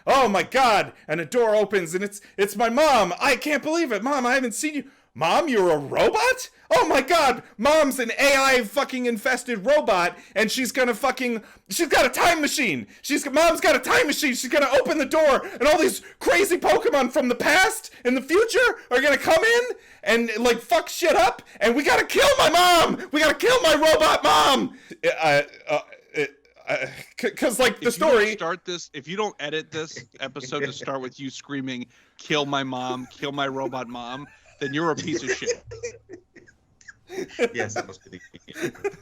Oh my god! And a door opens and it's my mom. I can't believe it. Mom, I haven't seen you. Mom, you're a robot? Oh my god, Mom's an AI fucking infested robot, and she's got a time machine. Mom's got a time machine. She's gonna open the door, and all these crazy Pokemon from the past and the future are gonna come in and like fuck shit up, and we gotta kill my mom. We gotta kill my robot mom. Because like the story. If you don't edit this episode to start with you screaming, "Kill my mom, kill my robot mom," then you're a piece of shit. Yes, that must be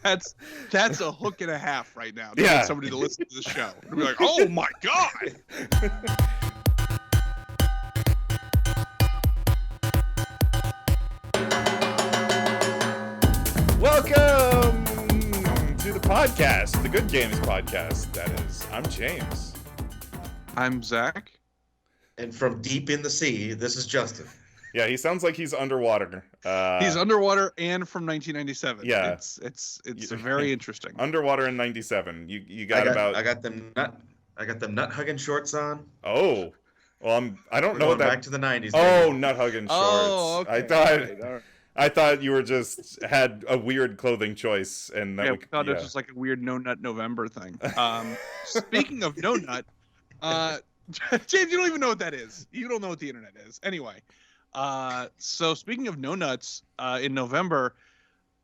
that's a hook and a half right now. Yeah. Get somebody to listen to the show and be like, "Oh my god!" Welcome to the podcast, the Good Games podcast. That is, I'm James. I'm Zach. And from deep in the sea, this is Justin. Yeah, he sounds like he's underwater. He's underwater and from 1997. Yeah, it's very interesting. Underwater in '97. I got them nut hugging shorts on. Oh, well, I don't know what that. Back to the '90s. Oh, nut hugging shorts. Oh, okay. I thought you were just had a weird clothing choice, and that we thought it was just like a weird no nut November thing. Speaking of no nut, James, you don't even know what that is. You don't know what the internet is. Anyway. So speaking of no nuts, in November,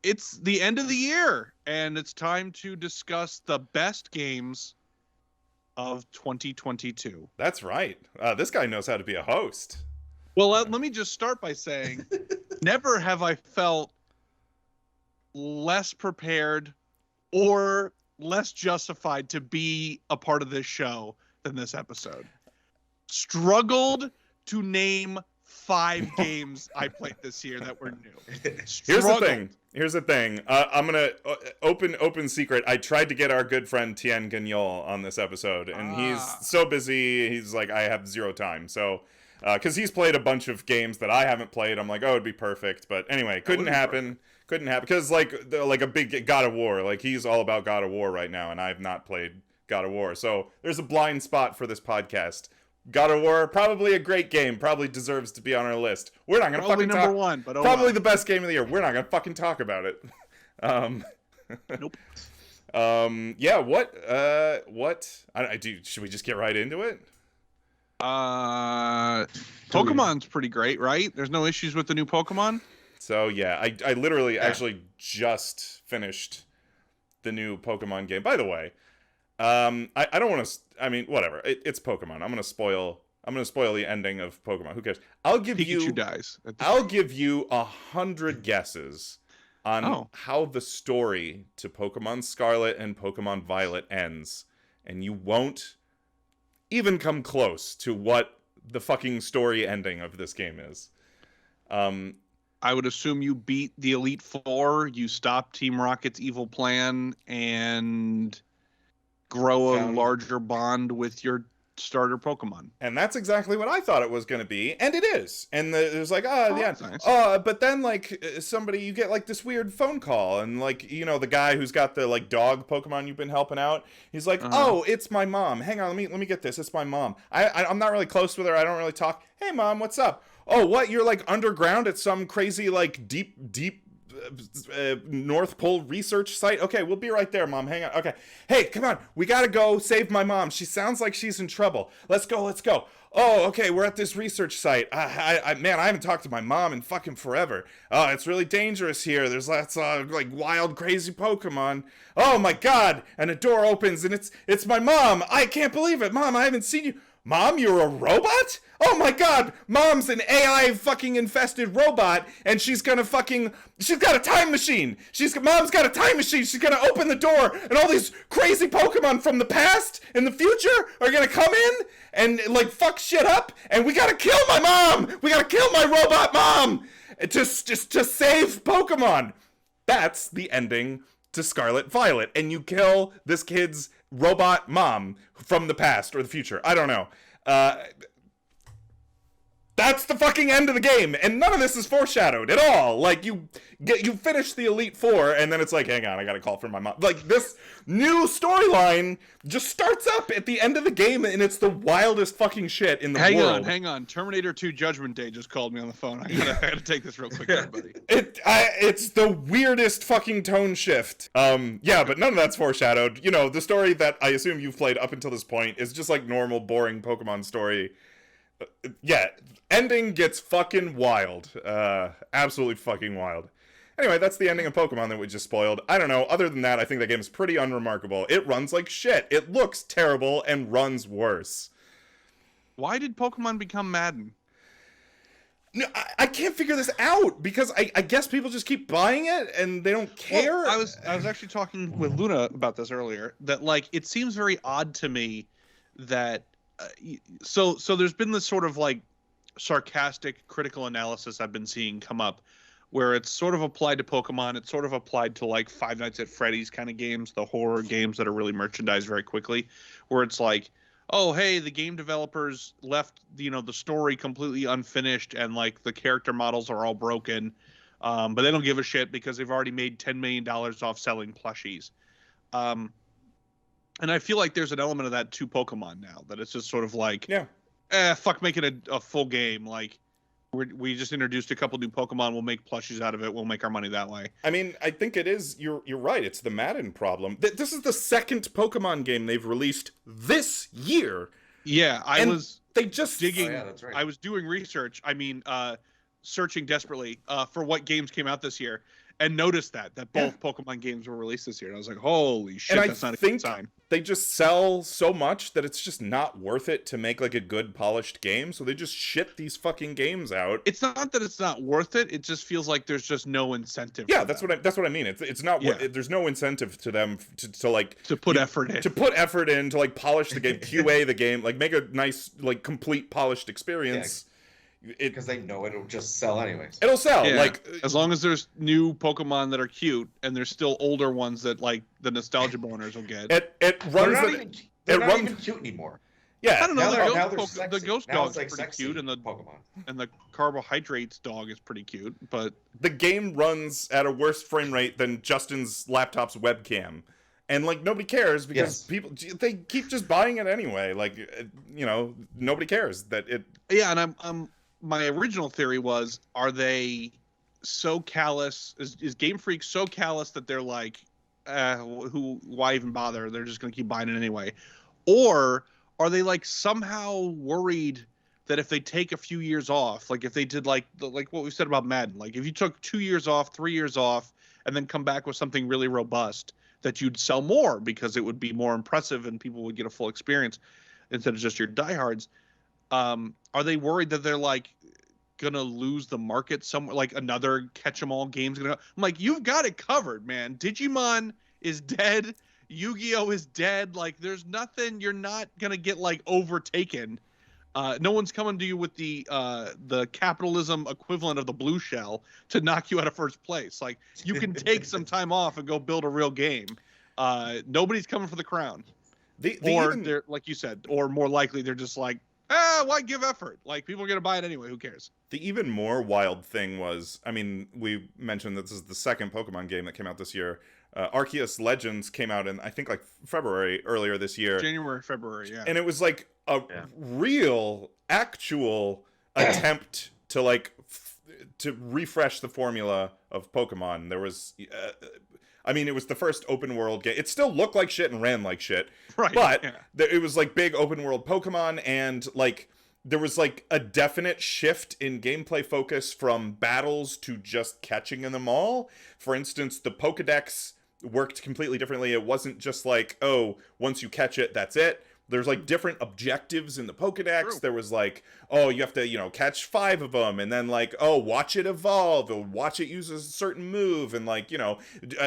it's the end of the year, and it's time to discuss the best games of 2022. That's right. This guy knows how to be a host. Well, let me just start by saying, never have I felt less prepared or less justified to be a part of this show than this episode. Struggled to name 5 games I played this year that were new. Here's the thing. I'm gonna open secret. I tried to get our good friend Tien Gagnol on this episode, and he's so busy. He's like, I have zero time. So, because he's played a bunch of games that I haven't played, I'm like, oh, it'd be perfect. But anyway, couldn't happen. Because like a big God of War. Like he's all about God of War right now, and I have not played God of War. So there's a blind spot for this podcast. God of War, probably a great game, probably deserves to be on our list. We're not gonna fucking number talk. One, but probably the best game of the year. We're not gonna fucking talk about it. Nope. Yeah. What? Should we just get right into it? Pokemon's pretty great, right? There's no issues with the new Pokemon. So yeah, I literally actually just finished the new Pokemon game. By the way. I don't want to. I mean, whatever. It's Pokemon. I'm gonna spoil the ending of Pokemon. Who cares? Pikachu dies. I'll give you 100 guesses on how the story to Pokemon Scarlet and Pokemon Violet ends, and you won't even come close to what the fucking story ending of this game is. I would assume you beat the Elite Four. You stop Team Rocket's evil plan and grow a larger bond with your starter Pokemon. And that's exactly what I thought it was going to be, and it is. And it was like, yeah. Nice. But then, like, you get, like, this weird phone call, and, like, you know, the guy who's got the, like, dog Pokemon you've been helping out, he's like, oh, it's my mom. Hang on, let me get this. It's my mom. I'm not really close with her. I don't really talk. Hey, Mom, what's up? Oh, what? You're, like, underground at some crazy, like, deep North Pole research site? Okay, we'll be right there, Mom. Hang on. Okay. Hey, come on. We gotta go save my mom. She sounds like she's in trouble. Let's go. Oh, okay, we're at this research site. Man, I haven't talked to my mom in fucking forever. Oh, it's really dangerous here. There's lots of, like, wild, crazy Pokemon. Oh, my God. And a door opens, and it's my mom. I can't believe it. Mom, I haven't seen you. Mom, you're a robot? Oh my god, Mom's an AI fucking infested robot, and she's got a time machine. Mom's got a time machine. She's gonna open the door, and all these crazy Pokemon from the past and the future are gonna come in and like fuck shit up, and we gotta kill my mom. We gotta kill my robot mom to save Pokemon. That's the ending to Scarlet Violet, and you kill this kid's robot mom from the past or the future. I don't know. That's the fucking end of the game, and none of this is foreshadowed at all. Like, you finish the Elite Four, and then it's like, hang on, I gotta call for my mom. Like, this new storyline just starts up at the end of the game, and it's the wildest fucking shit in the world. Hang on. Terminator 2 Judgment Day just called me on the phone. I gotta take this real quick, everybody. It's the weirdest fucking tone shift. Yeah, but none of that's foreshadowed. You know, the story that I assume you've played up until this point is just like normal, boring Pokemon story. Yeah, ending gets fucking wild. Absolutely fucking wild. Anyway, that's the ending of Pokemon that we just spoiled. I don't know, other than that, I think that game is pretty unremarkable. It runs like shit. It looks terrible and runs worse. Why did Pokemon become Madden? No, I can't figure this out, because I guess people just keep buying it and they don't care. Well, I was actually talking with Luna about this earlier, that, like, it seems very odd to me that so there's been this sort of like sarcastic critical analysis I've been seeing come up, where it's sort of applied to Pokemon, it's sort of applied to like Five Nights at Freddy's kind of games, the horror games that are really merchandised very quickly, where it's like, oh, hey, the game developers left, you know, the story completely unfinished and like the character models are all broken, but they don't give a shit because they've already made $10 million off selling plushies. And I feel like there's an element of that to Pokemon now, that it's just sort of like, fuck making a full game. Like, we just introduced a couple new Pokemon, we'll make plushies out of it, we'll make our money that way. I mean, I think it is, you're right, it's the Madden problem. This is the second Pokemon game they've released this year. Yeah, they just digging. Oh, yeah, that's right. I was doing research. I mean, searching desperately for what games came out this year, and noticed that both Pokemon games were released this year. And I was like, holy shit, that's not a good sign. They just sell so much that it's just not worth it to make like a good polished game, so they just shit these fucking games out. It's not that it's not worth it, it just feels like there's just no incentive. Yeah, that's what I mean. It's not there's no incentive to them to put effort in. To put effort in to like polish the game, QA the game, like make a nice like complete polished experience. Because they know it'll just sell anyways. It'll sell, like, as long as there's new Pokemon that are cute, and there's still older ones that like the nostalgia boners will get. It runs. They're not even cute anymore. Yeah, I don't know. The ghost now dog's like pretty cute, and the Pokemon and the carbohydrates dog is pretty cute, but the game runs at a worse frame rate than Justin's laptop's webcam. And, like, nobody cares because people, they keep just buying it anyway. Like, you know, nobody cares that it... Yeah, and I'm my original theory was, are they so callous, is Game Freak so callous that they're like, why even bother? They're just going to keep buying it anyway. Or are they, like, somehow worried that if they take a few years off, like if they did like what we said about Madden, like if you took 2 years off, 3 years off, and then come back with something really robust, that you'd sell more because it would be more impressive and people would get a full experience instead of just your diehards. Are they worried that they're like gonna lose the market somewhere, like another catch-em-all game's gonna? I'm like, you've got it covered, man. Digimon is dead. Yu-Gi-Oh is dead. Like, there's nothing. You're not gonna get like overtaken. No one's coming to you with the capitalism equivalent of the blue shell to knock you out of first place. Like, you can take some time off and go build a real game. Nobody's coming for the crown. They're, like you said, or more likely they're just like, why give effort? Like, people are gonna buy it anyway. Who cares? The even more wild thing was, I mean, we mentioned that this is the second Pokemon game that came out this year. Arceus Legends came out in, I think, like February earlier this year. January, February, yeah. And it was like a real, actual attempt to like to refresh the formula of Pokemon. There was, I mean, it was the first open world game. It still looked like shit and ran like shit, right? But it was like big open world Pokemon, and like there was like a definite shift in gameplay focus from battles to just catching them all. For instance, the Pokedex worked completely differently. It wasn't just like, oh, once you catch it, that's it. There's like different objectives in the Pokedex. True. There was like, oh, you have to, you know, catch 5 of them, and then like, oh, watch it evolve, or watch it use a certain move, and like, you know,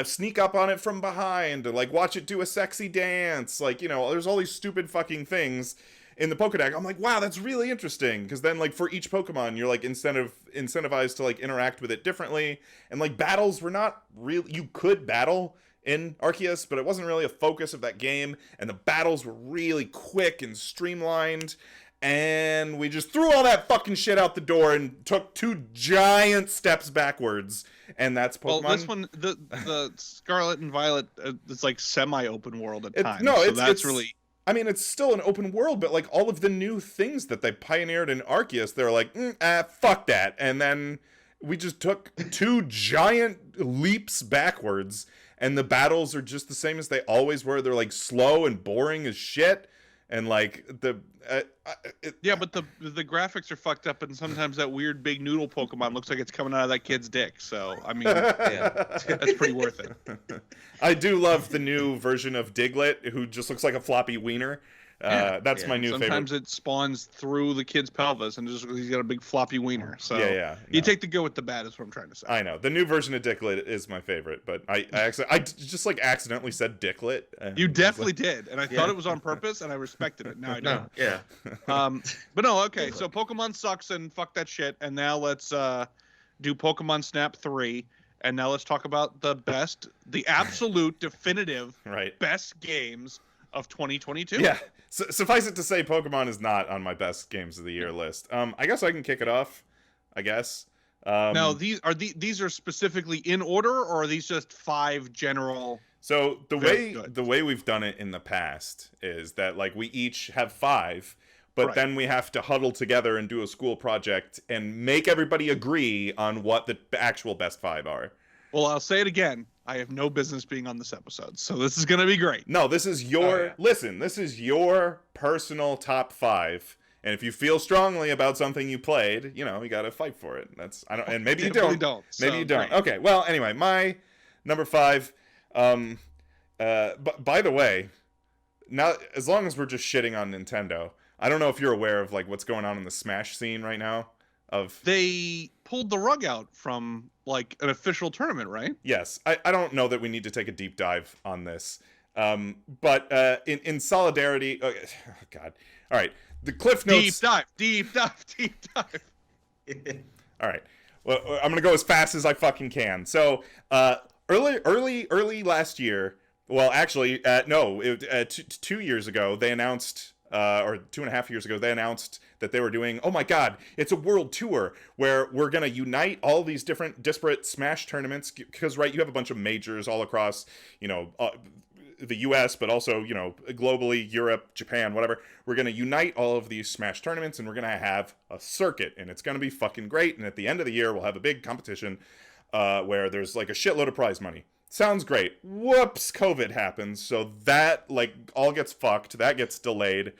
sneak up on it from behind, or like watch it do a sexy dance. Like, you know, there's all these stupid fucking things in the Pokedex. I'm like, wow, that's really interesting, because then like for each Pokemon, you're like incentivized to like interact with it differently, and like battles were not real. You could battle in Arceus, but it wasn't really a focus of that game, and the battles were really quick and streamlined, And we just threw all that fucking shit out the door and took 2 giant steps backwards. And that's Pokemon. Well, this one, the Scarlet and Violet, it's like semi-open world at times. No, so it's that's really. I mean, it's still an open world, but like all of the new things that they pioneered in Arceus, they're like, fuck that. And then we just took 2 giant leaps backwards, and the battles are just the same as they always were. They're like slow and boring as shit. And like yeah, but the graphics are fucked up, and sometimes that weird big noodle Pokemon looks like it's coming out of that kid's dick. So I mean, that's pretty worth it. I do love the new version of Diglett, who just looks like a floppy wiener. That's my new favorite. Sometimes it spawns through the kid's pelvis, and he's got a big floppy wiener. So you take the good with the bad, is what I'm trying to say. I know the new version of Diglett is my favorite, but I just like accidentally said Diglett. You definitely did, and I thought it was on purpose, and I respected it. Now I don't. Yeah. But no, okay. So Pokemon sucks, and fuck that shit. And now let's do Pokemon Snap 3. And now let's talk about the absolute definitive best games of 2022. Yeah. Suffice it to say, Pokemon is not on my best games of the year list. I guess I can kick it off. I guess. Now these are specifically in order, or are these just 5 general? So the way we've done it in the past is that like we each have 5, but then we have to huddle together and do a school project and make everybody agree on what the actual best 5 are. Well, I'll say it again. I have no business being on this episode, so this is going to be great. No, this is your... Listen, this is your personal top 5, and if you feel strongly about something you played, you got to fight for it. And maybe you don't. Maybe you don't. Great. Okay, well, anyway, my number 5... but by the way, now, as long as we're just shitting on Nintendo, I don't know if you're aware of, like, what's going on in the Smash scene right now. They pulled the rug out from like an official tournament, right? Yes. I don't know that we need to take a deep dive on this. But in solidarity, oh God. All right. The Cliff Notes. Deep dive. All right. Well, I'm going to go as fast as I fucking can. So, early last year, well, actually, 2 years ago, they announced, or 2.5 years ago, they announced that they were doing, oh my God, it's a world tour where we're going to unite all these different disparate Smash tournaments because, you have a bunch of majors all across, the US, but also, globally, Europe, Japan, whatever. We're going to unite all of these Smash tournaments and we're going to have a circuit and it's going to be fucking great. And at the end of the year, we'll have a big competition where there's like a shitload of prize money. Sounds great. Whoops, COVID happens. So that all gets fucked. That gets delayed.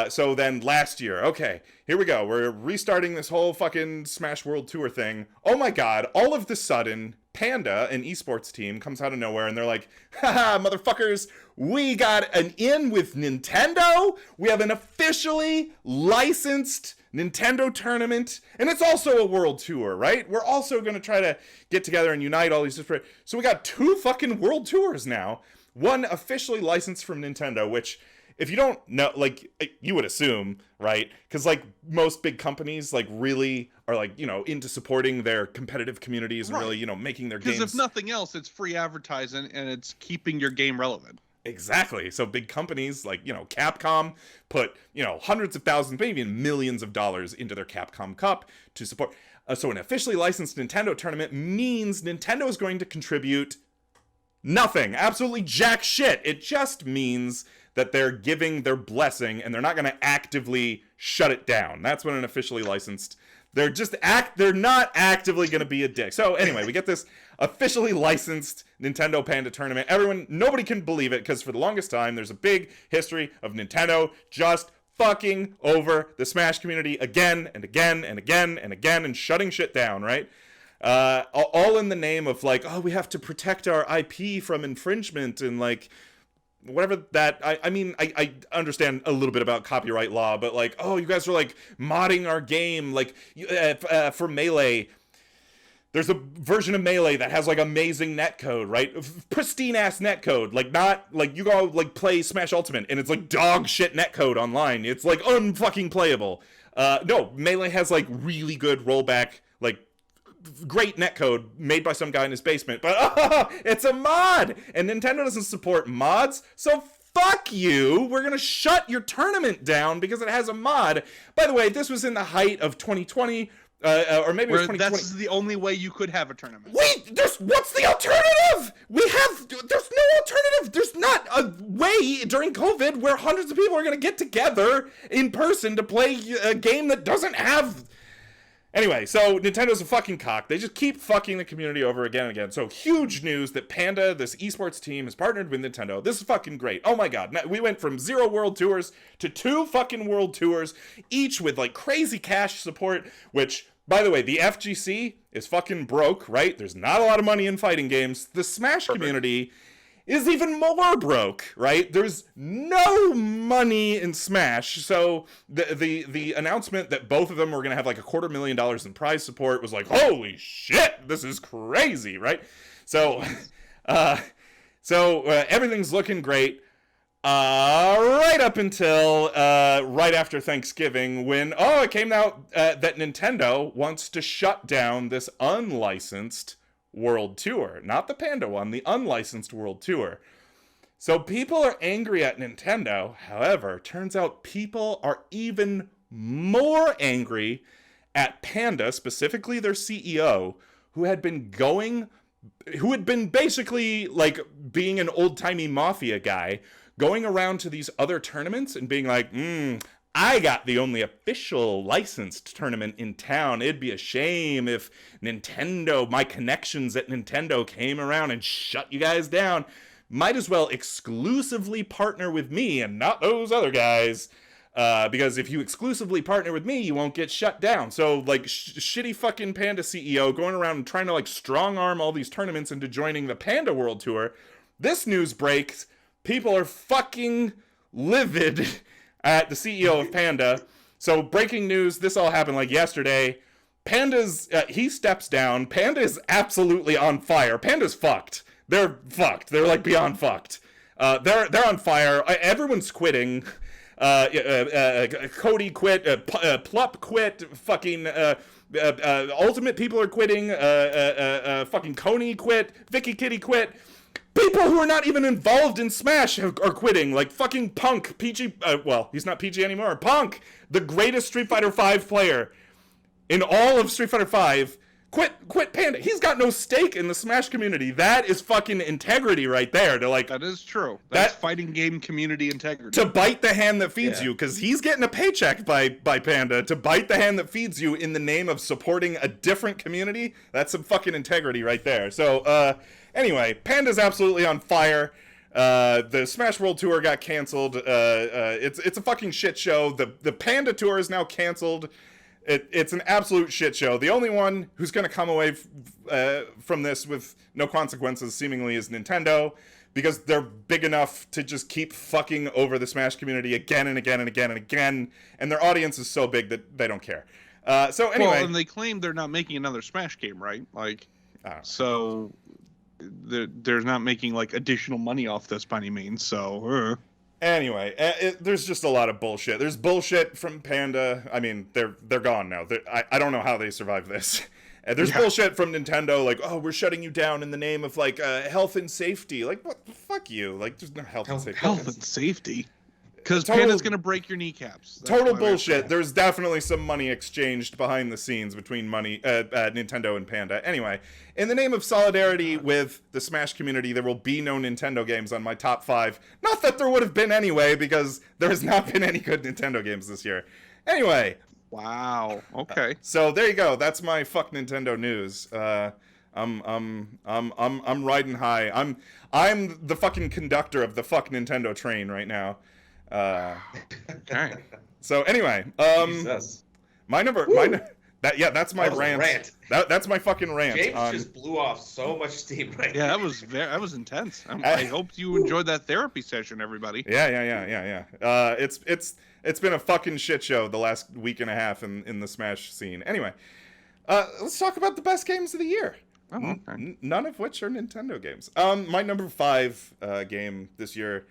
So then last year, okay, here we go. We're restarting this whole fucking Smash World Tour thing. Oh my God, all of the sudden, Panda, an esports team, comes out of nowhere and they're like, haha, motherfuckers, we got an in with Nintendo. We have an officially licensed Nintendo tournament, and it's also a world tour, right? We're also going to try to get together and unite all these different... So we got 2 fucking world tours now. One officially licensed from Nintendo, which... If you don't know, you would assume, right? Because, most big companies, really are, into supporting their competitive communities and really, making their games... Because if nothing else, it's free advertising and it's keeping your game relevant. Exactly. So big companies Capcom put, hundreds of thousands, maybe even millions of dollars into their Capcom Cup to support... so an officially licensed Nintendo tournament means Nintendo is going to contribute nothing. Absolutely jack shit. It just means... that they're giving their blessing and they're not going to actively shut it down. That's what an officially licensed... They're not actively going to be a dick. So anyway, we get this officially licensed Nintendo Panda tournament. Nobody can believe it because for the longest time, there's a big history of Nintendo just fucking over the Smash community again and again and again and again and shutting shit down, right? All in the name of we have to protect our IP from infringement and whatever that, I understand a little bit about copyright law, but you guys are modding our game, for Melee. There's a version of Melee that has amazing netcode, right? Pristine ass netcode, not you go play Smash Ultimate and it's dog shit netcode online. It's unfucking playable. No, Melee has really good rollback, great netcode made by some guy in his basement, but it's a mod, and Nintendo doesn't support mods, so fuck you. We're going to shut your tournament down because it has a mod. By the way, this was in the height of 2020, or maybe it was 2020. That's the only way you could have a tournament. Wait, what's the alternative? There's no alternative. There's not a way during COVID where hundreds of people are going to get together in person to play a game that doesn't have... Anyway, so Nintendo's a fucking cock. They just keep fucking the community over again and again. So huge news that Panda, this esports team, has partnered with Nintendo. This is fucking great. Oh my god. We went from 0 world tours to 2 fucking world tours, each with like crazy cash support, which, by the way, the FGC is fucking broke, right? There's not a lot of money in fighting games. The Smash community is even more broke, right? There's no money in Smash. So the announcement that both of them were going to have like $250,000 in prize support was like, holy shit, this is crazy, right? So everything's looking great. Right up until right after Thanksgiving, when it came out that Nintendo wants to shut down this unlicensed World Tour. Not the Panda one, the unlicensed World Tour. So people are angry at Nintendo. However, turns out people are even more angry at Panda, specifically their CEO, who had been basically like being an old-timey mafia guy, going around to these other tournaments and being like, I got the only official licensed tournament in town. It'd be a shame if my connections at Nintendo came around and shut you guys down. Might as well exclusively partner with me and not those other guys. Because if you exclusively partner with me, you won't get shut down. So, like, shitty fucking Panda CEO going around and trying to, like, strong arm all these tournaments into joining the Panda World Tour. This news breaks. People are fucking livid at the CEO of Panda. So breaking news, this all happened like yesterday. Panda's, he steps down. Panda is absolutely on fire. Panda's fucked. They're fucked. They're like beyond fucked. They're on fire. Everyone's quitting. Cody quit. Plup quit. Fucking, Ultimate people are quitting. Fucking Coney quit. Vicky Kitty quit. People who are not even involved in Smash are quitting, like fucking Punk, PG, he's not PG anymore. Punk, the greatest Street Fighter V player in all of Street Fighter V, quit Panda. He's got no stake in the Smash community. That is fucking integrity right there. To like, that is true. That's fighting game community integrity. To bite the hand that feeds you, because he's getting a paycheck by Panda. To bite the hand that feeds you in the name of supporting a different community, that's some fucking integrity right there. So, anyway, Panda's absolutely on fire. The Smash World Tour got canceled. It's a fucking shit show. The Panda Tour is now canceled. It's an absolute shit show. The only one who's going to come away from this with no consequences, seemingly, is Nintendo, because they're big enough to just keep fucking over the Smash community again and again and again and again, and their audience is so big that they don't care. So anyway, well, and they claim they're not making another Smash game, right? Like, so they're not making like additional money off this by any means. So. Anyway, there's just a lot of bullshit. There's bullshit from Panda. I mean, they're gone now. I don't know how they survived this. There's bullshit from Nintendo, like, we're shutting you down in the name of like health and safety. Like, what? Fuck you. Like, there's no health and safety. Health and safety. Because Panda's gonna break your kneecaps. That's total bullshit. There's definitely some money exchanged behind the scenes between Nintendo and Panda. Anyway, in the name of solidarity with the Smash community, there will be no Nintendo games on my top 5. Not that there would have been anyway, because there has not been any good Nintendo games this year. Anyway. Wow. Okay. So there you go. That's my fuck Nintendo news. I'm riding high. I'm the fucking conductor of the fuck Nintendo train right now. Okay. So anyway, Jesus. that's my rant. That's my fucking rant. James just blew off so much steam right Yeah, now. that was intense. I hope you enjoyed that therapy session, everybody. Yeah. It's been a fucking shit show the last week and a half in the Smash scene. Anyway, let's talk about the best games of the year. Oh, okay. None of which are Nintendo games. My number 5 game this year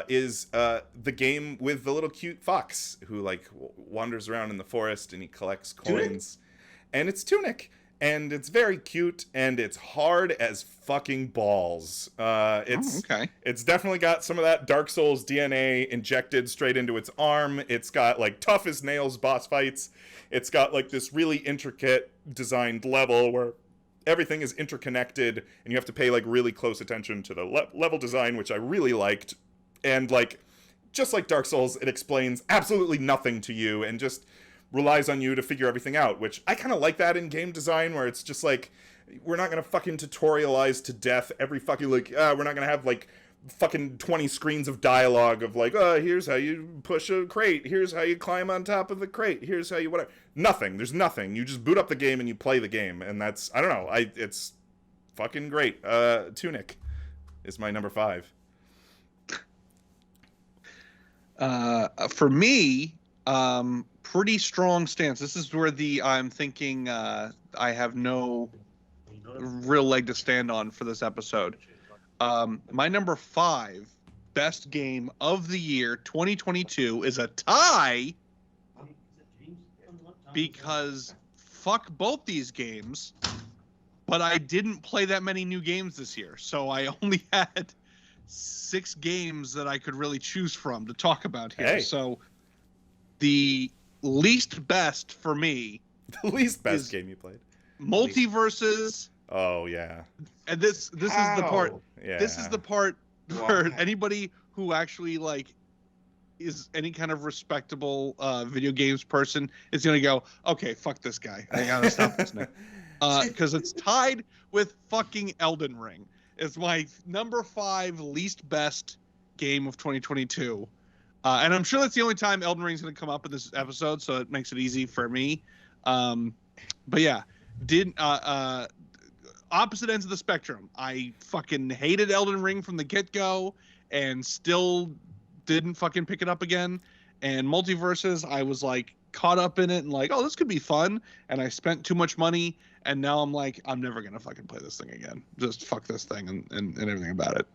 is the game with the little cute fox who like wanders around in the forest and he collects coins. And it's Tunic. and it's very cute, and it's hard as fucking balls. Okay. It's definitely got some of that Dark Souls DNA injected straight into its arm. It's got like tough as nails boss fights. It's got like this really intricate designed level where everything is interconnected, and you have to pay like really close attention to the level design, which I really liked. And like, just like Dark Souls, it explains absolutely nothing to you and just relies on you to figure everything out, which I kind of like that in game design, where it's just like, we're not gonna fucking tutorialize to death every fucking, like, we're not gonna have like fucking 20 screens of dialogue of like, here's how you push a crate, here's how you climb on top of the crate, here's how you whatever. Nothing. There's nothing. You just boot up the game and you play the game, and that's, I don't know, it's fucking great. Tunic is my number 5. For me, pretty strong stance. This is where I'm thinking I have no real leg to stand on for this episode. My number 5 best game of the year 2022 is a tie, because fuck both these games, but I didn't play that many new games this year, so I only had 6 games that I could really choose from to talk about here. Hey. So the least best for me, The least best game you played. Multiverses. Oh yeah. And this is the part. Yeah. This is the part where anybody who actually like is any kind of respectable video games person is gonna go, okay, fuck this guy. I gotta stop this now. Because it's tied with fucking Elden Ring. It's my number 5 least best game of 2022. And I'm sure that's the only time Elden Ring's gonna come up in this episode, so it makes it easy for me. But yeah, opposite ends of the spectrum. I fucking hated Elden Ring from the get-go and still didn't fucking pick it up again. And Multiverses, I was like caught up in it and like, oh, this could be fun. And I spent too much money, and now I'm like, I'm never gonna fucking play this thing again. Just fuck this thing and everything about it.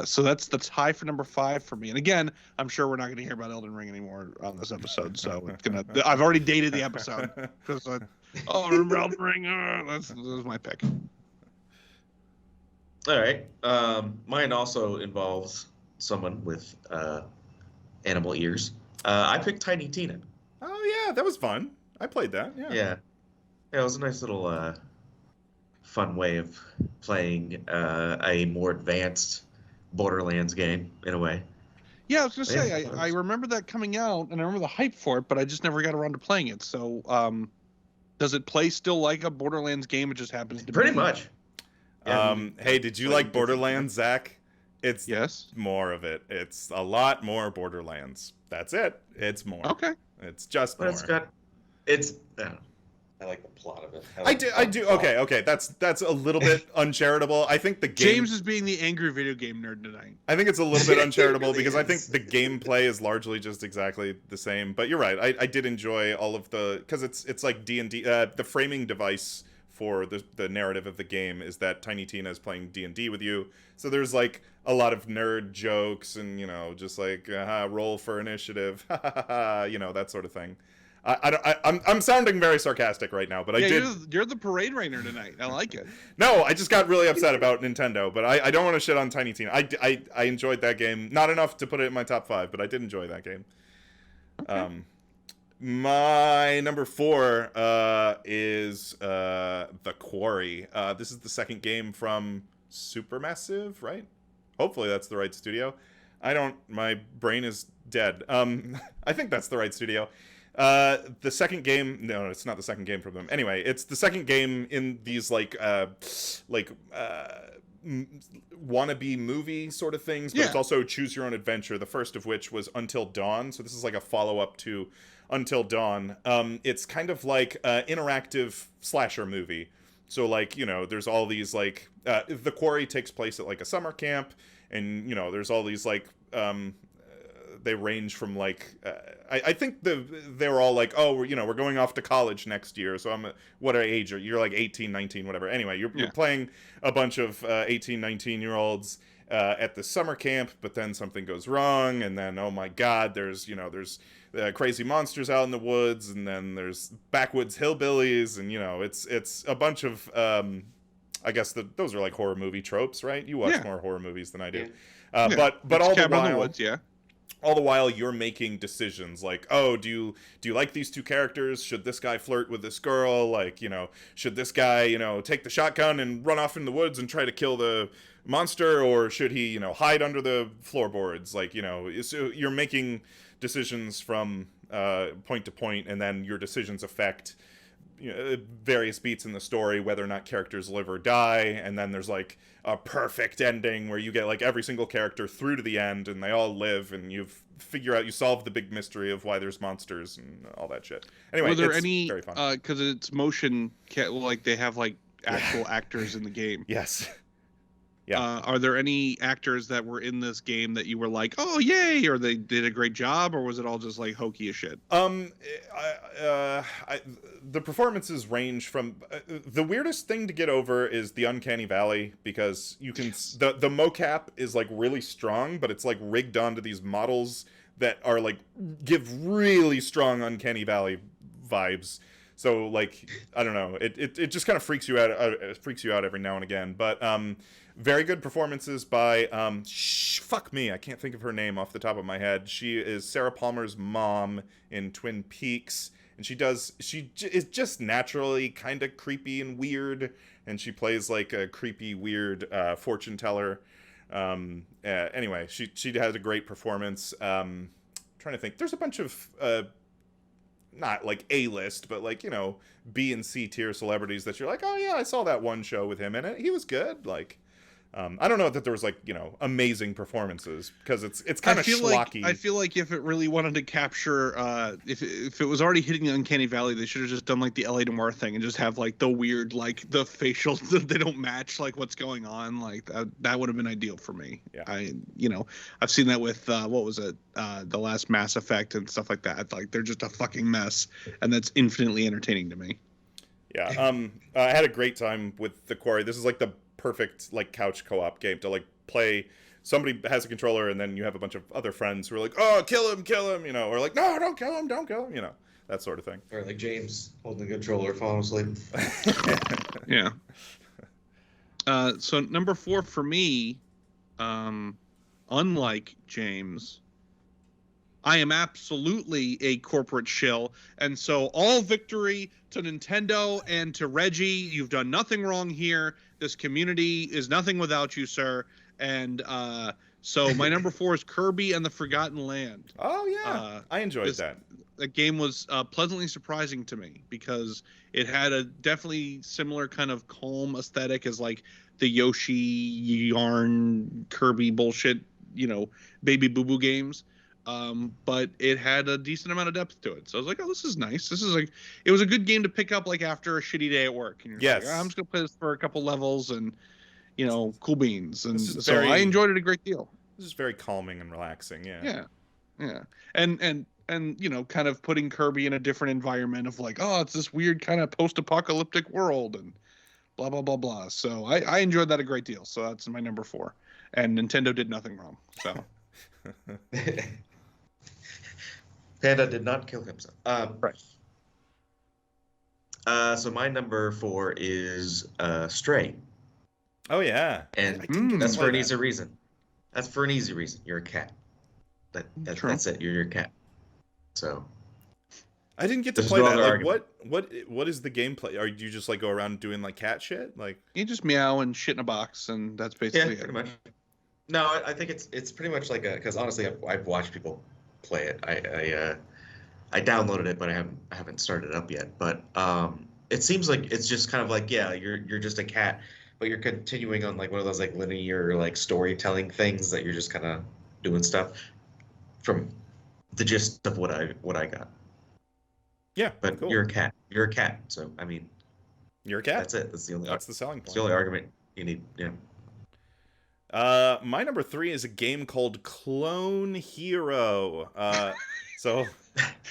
So that's the tie for number 5 for me. And again, I'm sure we're not going to hear about Elden Ring anymore on this episode. So it's gonna. I've already dated the episode because remember Elden Ring? That was my pick. All right. Mine also involves someone with animal ears. I picked Tiny Tina. Oh yeah, that was fun. I played that. Yeah. It was a nice little fun way of playing a more advanced Borderlands game in a way. Yeah, I was gonna say I remember that coming out, and I remember the hype for it, but I just never got around to playing it. So, does it play still like a Borderlands game? It just happens to Pretty be much. Hey, did you like Borderlands, Zach? It's yes, more of it. It's a lot more Borderlands. That's it. It's more. Okay. It's just But more. I like the plot of it. I do. Okay. That's a little bit uncharitable. I think the game. James is being the angry video game nerd tonight. I think it's a little bit uncharitable really because I think is. the gameplay is largely just exactly the same. But you're right. I did enjoy all of the, because it's like D&D. The framing device for the narrative of the game is that Tiny Tina is playing D&D with you. So there's like a lot of nerd jokes and just like roll for initiative, that sort of thing. I'm sounding very sarcastic right now, but I did. You're the parade rainer tonight. I like it. No, I just got really upset about Nintendo, but I don't want to shit on Tiny Tina. I enjoyed that game. Not enough to put it in my top 5, but I did enjoy that game. Okay. My number 4 is The Quarry. This is the second game from Supermassive, right? Hopefully that's the right studio. My brain is dead. I think that's the right studio. The second game, no, it's not the second game from them. Anyway, it's the second game in these wannabe movie sort of things, but it's also choose your own adventure. The first of which was Until Dawn. So this is like a follow-up to Until Dawn. It's kind of like an interactive slasher movie. So like, there's all these like, The Quarry takes place at like a summer camp, and there's all these like, they range from like I think they were all like, oh, we're going off to college next year, so what age are you're like 18, 19, whatever. Anyway, you're playing a bunch of 18, 19-year-olds at the summer camp, but then something goes wrong, and then oh my god, there's crazy monsters out in the woods, and then there's backwoods hillbillies, and it's a bunch of I guess those are like horror movie tropes, right? You watch Yeah. more horror movies than I do. Yeah. But It's all the Cabin in the while, Woods, yeah. all the while you're making decisions like, oh, do you like these two characters? Should this guy flirt with this girl? Like, should this guy, take the shotgun and run off in the woods and try to kill the monster, or should he, hide under the floorboards? Like, so you're making decisions from point to point, and then your decisions affect various beats in the story, whether or not characters live or die. And then there's like a perfect ending where you get like every single character through to the end and they all live, and you solve the big mystery of why there's monsters and all that shit. Anyway, were there it's any very fun. because it's motion, like they have like actual actors in the game? Yes. Yeah. Are there any actors that were in this game that you were like, oh yay, or they did a great job, or was it all just like hokey as shit? The performances range from the weirdest thing to get over is the uncanny valley, because you can the mocap is like really strong, but it's like rigged onto these models that are like give really strong uncanny valley vibes. So like, I don't know, it just kind of freaks you out every now and again. But very good performances by fuck me, I can't think of her name off the top of my head. She is Sarah Palmer's mom in Twin Peaks, and she is just naturally kind of creepy and weird, and she plays like a creepy, weird fortune teller. Anyway, she has a great performance. Trying to think, there's a bunch of not like A-list, but like, B and C tier celebrities that you're like, oh yeah, I saw that one show with him in it, he was good. Like, I don't know that there was like, amazing performances, because it's kind of schlocky. I feel like if it really wanted to capture, if it was already hitting the uncanny valley, they should have just done like the LA Noire thing and just have like the weird, like the facials that they don't match like what's going on. Like that would have been ideal for me. Yeah. I've seen that with what was it, the last Mass Effect and stuff like that. Like they're just a fucking mess, and that's infinitely entertaining to me. Yeah. I had a great time with The Quarry. This is like the perfect like couch co-op game to like play. Somebody has a controller, and then you have a bunch of other friends who are like, oh, kill him, or like, no, don't kill him, that sort of thing. Or like James holding the controller, falling asleep. Yeah. So number 4 for me, unlike James, I am absolutely a corporate shill, and so all victory to Nintendo and to Reggie. You've done nothing wrong here. This community is nothing without you, sir. And so my number 4 is Kirby and the Forgotten Land. Oh yeah, I enjoyed that. The game was pleasantly surprising to me, because it had a definitely similar kind of calm aesthetic as like the Yoshi, Yarn, Kirby bullshit, baby boo boo games. But it had a decent amount of depth to it. So I was like, oh, this is nice. This is like, it was a good game to pick up like after a shitty day at work. And you're yes. like, I'm just going to play this for a couple levels and, cool beans. And so very, I enjoyed it a great deal. This is very calming and relaxing. Yeah. Yeah. Yeah. And kind of putting Kirby in a different environment of like, oh, it's this weird kind of post-apocalyptic world and blah, blah, blah, blah. So I enjoyed that a great deal. So that's my number 4. And Nintendo did nothing wrong. So. Panda did not kill himself. Right. So my number 4 is Stray. Oh yeah, and that's for an easy reason. That's for an easy reason. You're a cat. That's it. You're your cat. So. I didn't get to play that. Like, what is the gameplay? Are you just like go around doing like cat shit? Like you just meow and shit in a box, and that's basically it. Pretty much. No, I think it's pretty much like because honestly, I've watched people play it. I downloaded it, but I haven't started it up yet. But it seems like it's just kind of like, yeah, you're just a cat, but you're continuing on like one of those like linear like storytelling things that you're just kind of doing stuff from the gist of what I got. Yeah, but cool. You're a cat. You're a cat. So I mean, you're a cat. That's it. That's the selling point. That's the only argument you need. Yeah. My number 3 is a game called Clone Hero. So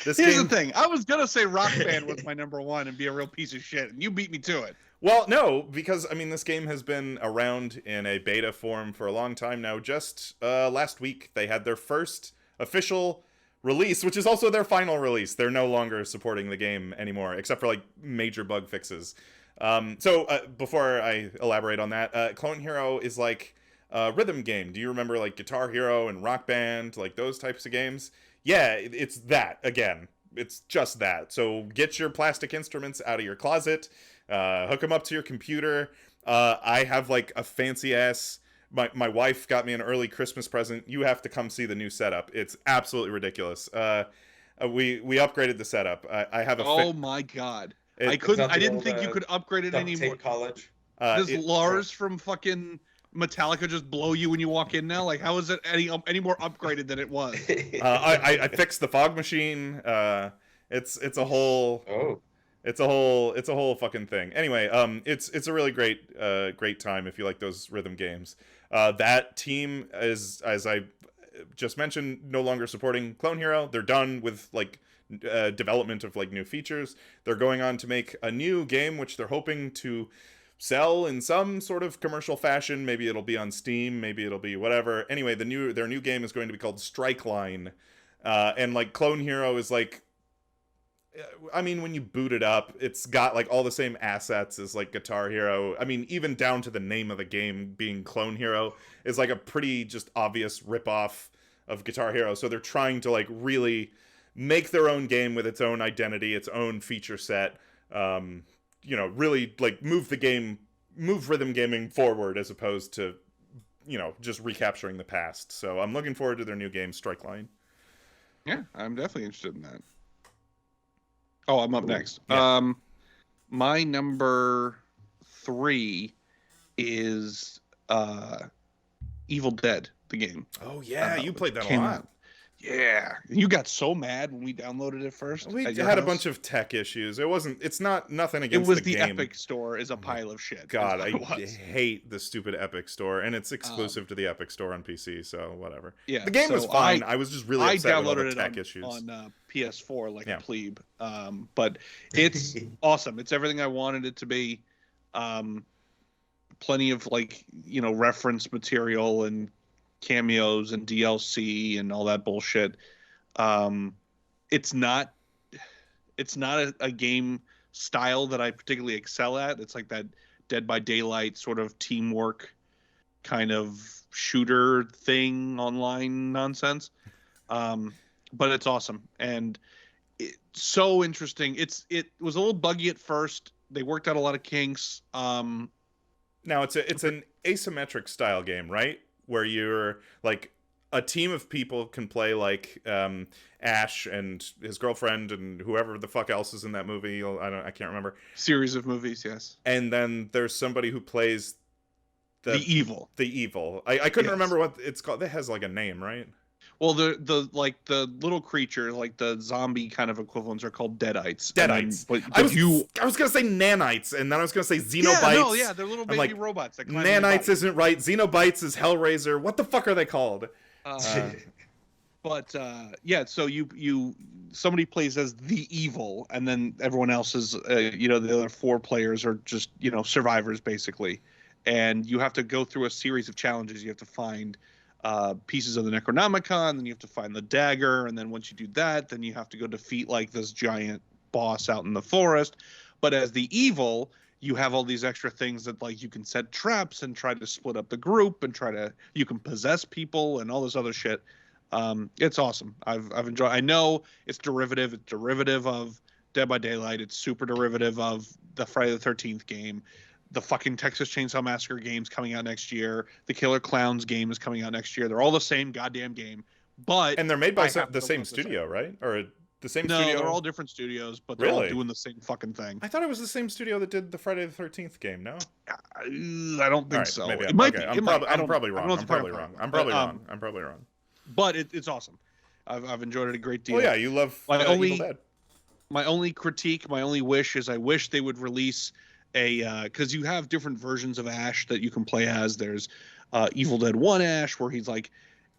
Here's the thing. I was gonna say Rock Band was my number 1 and be a real piece of shit, and you beat me to it. Well, no, because I mean this game has been around in a beta form for a long time now. Just last week they had their first official release, which is also their final release. They're no longer supporting the game anymore, except for like major bug fixes. Before I elaborate on that, Clone Hero is like a rhythm game. Do you remember like Guitar Hero and Rock Band, like those types of games? Yeah, it's that again. It's just that. So get your plastic instruments out of your closet, hook them up to your computer. I have like a fancy ass. My wife got me an early Christmas present. You have to come see the new setup. It's absolutely ridiculous. We upgraded the setup. I have a. Oh my god! I didn't think you could upgrade it anymore. College. Does Lars from fucking Metallica just blow you when you walk in now? Like, how is it any more upgraded than it was? I fixed the fog machine. It's a whole. Oh. It's a whole fucking thing. Anyway, it's a really great time if you like those rhythm games. That team is, as I just mentioned, no longer supporting Clone Hero. They're done with like development of like new features. They're going on to make a new game, which they're hoping to sell in some sort of commercial fashion. Maybe it'll be on Steam. Maybe it'll be whatever. Anyway, their new game is going to be called Strikeline, and like Clone Hero is like. I mean, when you boot it up, it's got like all the same assets as like Guitar Hero. I mean, even down to the name of the game being Clone Hero is like a pretty just obvious ripoff of Guitar Hero. So they're trying to like really make their own game with its own identity, its own feature set. Really like move rhythm gaming forward as opposed to, just recapturing the past. So I'm looking forward to their new game, Strikeline. Yeah, I'm definitely interested in that. Oh, I'm up next. Yeah. My number 3 is Evil Dead, the game. Oh yeah, you played that a lot. Yeah, you got so mad when we downloaded it first. We had a bunch of tech issues. It's nothing against the game. It was the Epic Store is a pile of shit. God, I hate the stupid Epic Store, and it's exclusive to the Epic Store on PC, so whatever. Yeah, the game was fine. I was just really upset with all the tech issues. On PS4 like a plebe. But it's awesome. It's everything I wanted it to be. Plenty of reference material and cameos and DLC and all that bullshit. It's not a game style that I particularly excel at. It's like that Dead by Daylight sort of teamwork kind of shooter thing, online nonsense. But it's awesome and it's so interesting. It was a little buggy at first. They worked out a lot of kinks. Now it's an asymmetric style game, right? Where you're like a team of people can play like Ash and his girlfriend and whoever the fuck else is in that movie. I can't remember. Series of movies, yes. And then there's somebody who plays the evil. The evil. I couldn't remember what it's called. It has like a name, right? Well, the little creatures, like the zombie kind of equivalents, are called Deadites. Deadites. I was gonna say nanites, and then I was gonna say Xenobites. Yeah, they're little baby robots. That nanites isn't right. Xenobites is Hellraiser. What the fuck are they called? So somebody plays as the evil, and then everyone else is the other 4 players are just survivors basically, and you have to go through a series of challenges. You have to find pieces of the Necronomicon, then you have to find the dagger, and then once you do that, then you have to go defeat like this giant boss out in the forest. But as the evil, you have all these extra things that like you can set traps and try to split up the group and you can possess people and all this other shit. It's awesome. I've enjoyed. I know it's derivative. It's derivative of Dead by Daylight. It's super derivative of the Friday the 13th game. The fucking Texas Chainsaw Massacre game's coming out next year. The Killer Clowns game is coming out next year. They're all the same goddamn game, and they're made by the same studio, right? Or the same studio? No, they're all different studios, but they're all doing the same fucking thing. I thought it was the same studio that did the Friday the 13th game. No, I don't think so. Maybe it might be. I'm probably wrong. I'm probably wrong. But it's awesome. I've enjoyed it a great deal. Oh yeah, you love Evil Dead. My only critique, my only wish is I wish they would release because you have different versions of Ash that you can play as. There's Evil Dead 1 Ash, where he's like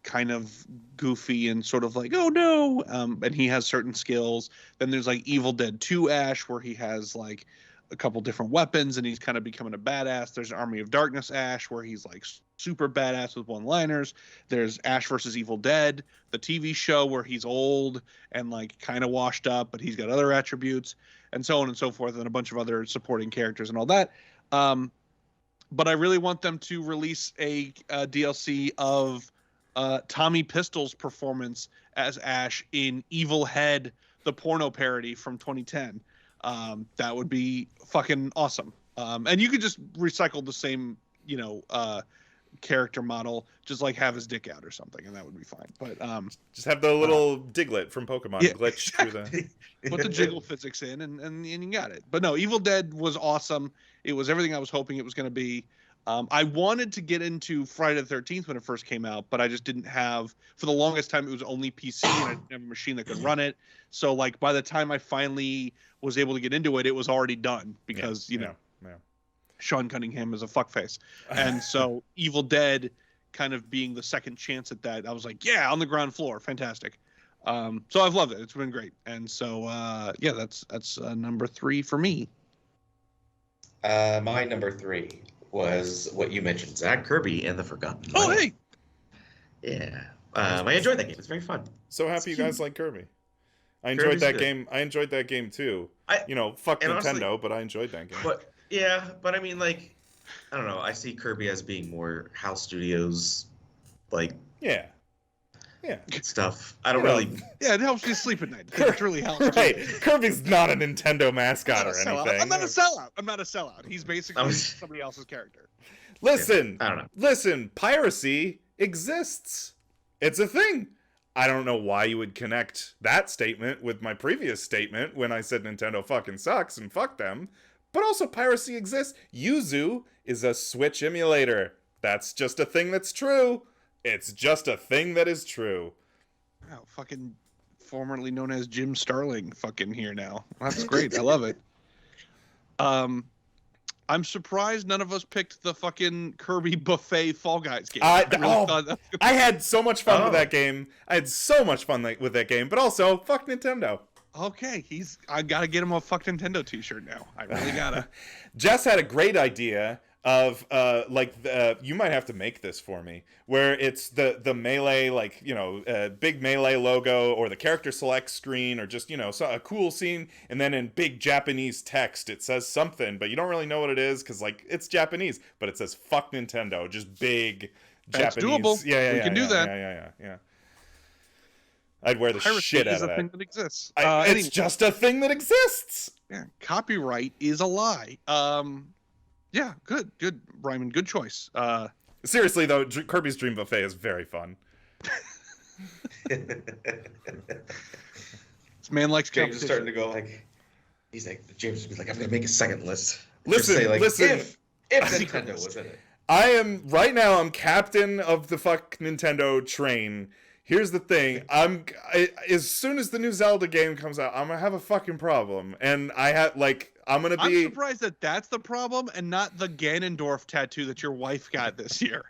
kind of goofy and sort of like, oh no, and he has certain skills. Then there's like Evil Dead 2 Ash, where he has like a couple different weapons, and he's kind of becoming a badass. There's an Army of Darkness Ash, where he's like super badass with one-liners. There's Ash versus Evil Dead, the TV show, where he's old and like kind of washed up, but he's got other attributes, and so on and so forth, and a bunch of other supporting characters and all that. But I really want them to release a DLC of Tommy Pistol's performance as Ash in Evil Head, the porno parody from 2010. That would be fucking awesome. And you could just recycle the same, character model, just like have his dick out or something, and that would be fine. But just have the little Diglett from Pokemon glitch through the. Put the jiggle physics in, and you got it. But no, Evil Dead was awesome. It was everything I was hoping it was going to be. I wanted to get into Friday the 13th when it first came out, but I just didn't have, for the longest time, it was only PC, and I didn't have a machine that could run it. So, like, by the time I finally was able to get into it, it was already done because, Sean Cunningham is a fuckface. And so Evil Dead kind of being the second chance at that, I was like, yeah, on the ground floor. Fantastic. So I've loved it. It's been great. And so, that's number 3 for me. My number 3 was what you mentioned, Zach, Kirby and the Forgotten Oh, Land. hey! Yeah. I enjoyed that game. It's very fun. So happy you guys like Kirby. I enjoyed that game. I enjoyed that game too. Fuck Nintendo, honestly, but I enjoyed that game. But I mean, like, I don't know. I see Kirby as being more House Studios, like, stuff. I don't really. Yeah, it helps you sleep at night. It really helps. Right. Kirby's not a Nintendo mascot or anything. I'm not a sellout. He's basically somebody else's character. Listen, I don't know. Listen, piracy exists. It's a thing. I don't know why you would connect that statement with my previous statement when I said Nintendo fucking sucks and fuck them. But also, piracy exists. Yuzu is a Switch emulator. That's just a thing that's true. It's just a thing that is true. Wow, fucking formerly known as Jim Starling fucking here now. That's great. I love it. I'm surprised none of us picked the fucking Kirby Buffet Fall Guys game. I had so much fun with that game. I had so much fun with that game, but also, fuck Nintendo. Okay, I gotta get him a fuck Nintendo t-shirt now. I really gotta. Jess had a great idea of you might have to make this for me, where it's the Melee, big Melee logo or the character select screen or just a cool scene, and then in big Japanese text it says something, but you don't really know what it is because it's Japanese, but it says fuck Nintendo, just big That's Japanese. Doable. We can do that. Yeah. I'd wear the shit out of that. Is a thing that exists. It's just a thing that exists. Yeah, copyright is a lie. Yeah, good, Ryman, good choice. Seriously though, Kirby's Dream Buffet is very fun. This man likes James is competition. starting to go like, James is like, I'm gonna make a second list. Listen, if Nintendo was in it. Right now I'm captain of the fuck Nintendo train. Here's the thing, as soon as the new Zelda game comes out, I'm gonna have a fucking problem, and I'm surprised that that's the problem and not the Ganondorf tattoo that your wife got this year.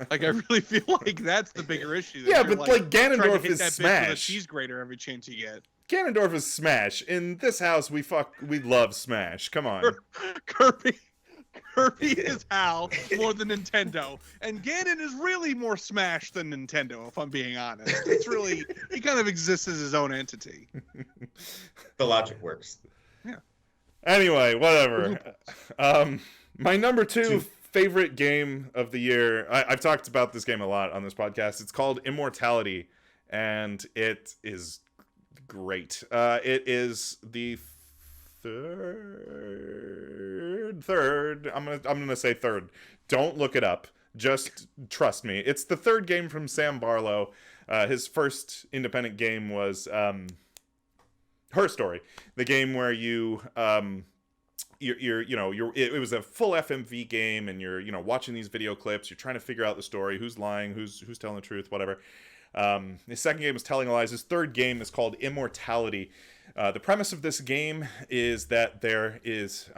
I really feel like that's the bigger issue. Yeah, but Ganondorf is Smash. With a cheese grater every chance you get. Ganondorf is Smash. In this house, we love Smash. Come on. Kirby is Hal more than Nintendo, and Ganon is really more Smash than Nintendo, if I'm being honest. It's really, he kind of exists as his own entity. The logic works. Yeah. Anyway, whatever. My number 2 favorite game of the year, I've talked about this game a lot on this podcast. It's called Immortality, and it is great. It is the third. I'm gonna say third. Don't look it up. Just trust me. It's the third game from Sam Barlow. His first independent game was Her Story, the game where it was a full FMV game, and you're watching these video clips. You're trying to figure out the story, who's lying, who's telling the truth, whatever. His second game is Telling Lies. His third game is called Immortality. The premise of this game is that there is...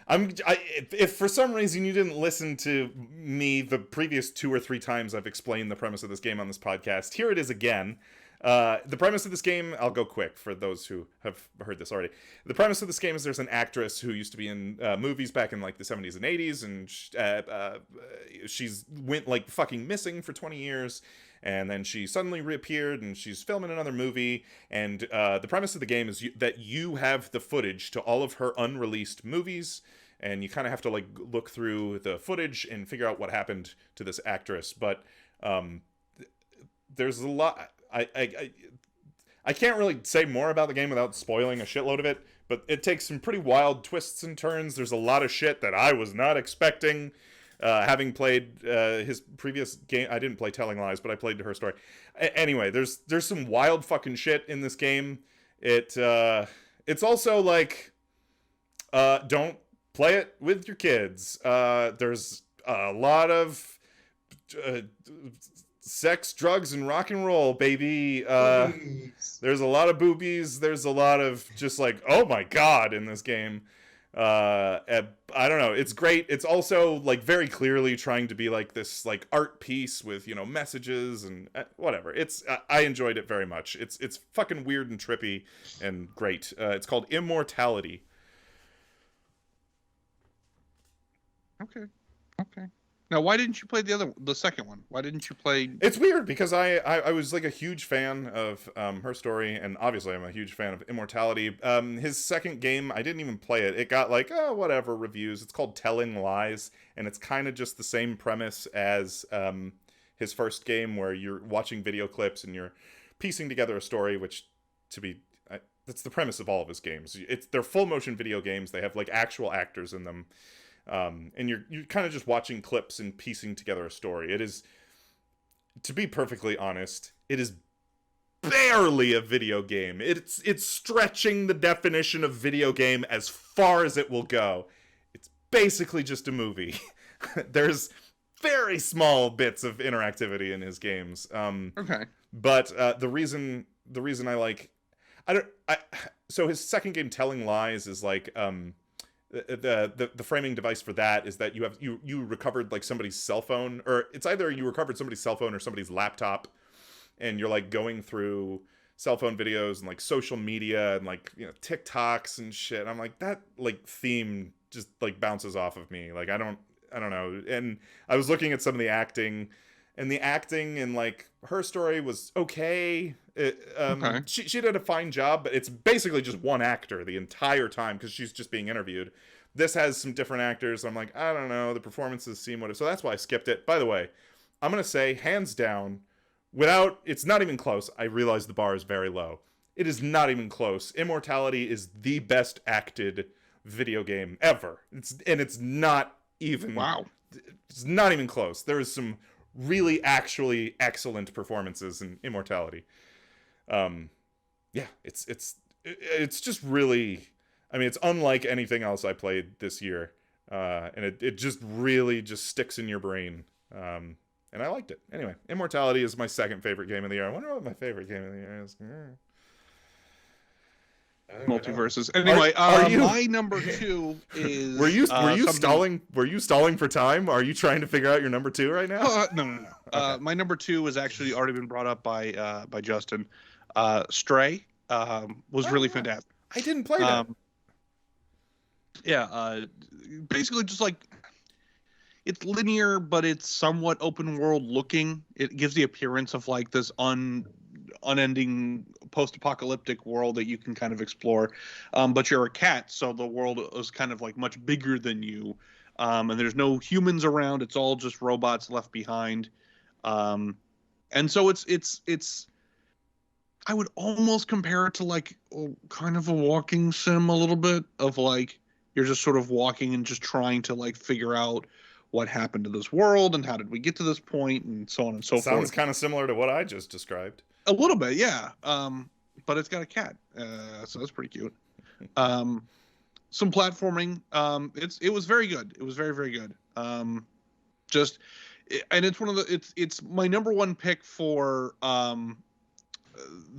if for some reason you didn't listen to me the previous 2 or 3 times I've explained the premise of this game on this podcast, here it is again. The premise of this game, I'll go quick for those who have heard this already. The premise of this game is there's an actress who used to be in movies back in like the 70s and 80s, and she's went like fucking missing for 20 years, and then she suddenly reappeared, and she's filming another movie, and the premise of the game is that you have the footage to all of her unreleased movies, and you kind of have to like look through the footage and figure out what happened to this actress. But there's a lot. I can't really say more about the game without spoiling a shitload of it, but it takes some pretty wild twists and turns. There's a lot of shit that I was not expecting. Having played his previous game, I didn't play Telling Lies, but I played Her Story. Anyway, there's some wild fucking shit in this game. It's also like, don't play it with your kids. There's a lot of sex, drugs, and rock and roll, baby. There's a lot of boobies. There's a lot of just like, oh my god, in this game. I don't know. It's great. It's also like very clearly trying to be like this like art piece with, you know, messages and whatever. I enjoyed it very much. It's fucking weird and trippy and great. It's called Immortality. Okay. Now, why didn't you play the second one? Why didn't you play? It's weird because I was like a huge fan of Her Story, and obviously I'm a huge fan of Immortality. His second game, I didn't even play it. It got like whatever reviews. It's called Telling Lies, and it's kind of just the same premise as his first game, where you're watching video clips and you're piecing together a story. Which, that's the premise of all of his games. They're full motion video games. They have like actual actors in them. And you're kind of just watching clips and piecing together a story. It is, to be perfectly honest, it is barely a video game. It's stretching the definition of video game as far as it will go. It's basically just a movie. There's very small bits of interactivity in his games. Okay. But the reason I like, so his second game, Telling Lies, is like the framing device for that is that you recovered like somebody's cell phone, or it's either you recovered somebody's cell phone or somebody's laptop, and you're like going through cell phone videos and like social media and like, you know, TikToks and shit. I'm like, that like theme just like bounces off of me. Like I don't know. And I was looking at some of the acting, and the acting in like Her Story was okay. Okay. She did a fine job, but it's basically just one actor the entire time because she's just being interviewed. This has some different actors. I'm like, I don't know. The performances seem whatever. So that's why I skipped it. By the way, I'm going to say hands down, it's not even close. I realize the bar is very low. It is not even close. Immortality is the best acted video game ever. It's not even. Wow. It's not even close. There is some really actually excellent performances in Immortality. Yeah, it's just really, I mean, it's unlike anything else I played this year, and it just really just sticks in your brain, and I liked it. Anyway, Immortality is my second favorite game of the year. I wonder what my favorite game of the year is. Multiverses. Anyway, my number 2 is. Were you stalling? Were you stalling for time? Are you trying to figure out your number 2 right now? No. Okay. My number 2 has actually already been brought up by Justin. Stray was really fantastic. I didn't play that. Basically just like it's linear, but it's somewhat open world looking. It gives the appearance of like this unending post-apocalyptic world that you can kind of explore. But you're a cat, so the world is kind of like much bigger than you. And there's no humans around. It's all just robots left behind. And so it's I would almost compare it to like kind of a walking sim a little bit, of like you're just sort of walking and just trying to like figure out what happened to this world and how did we get to this point and so on and so forth. Sounds kind of similar to what I just described. A little bit, yeah. But it's got a cat, so that's pretty cute. Some platforming. It was very good. It was very, very good. And it's one of it's my number 1 pick for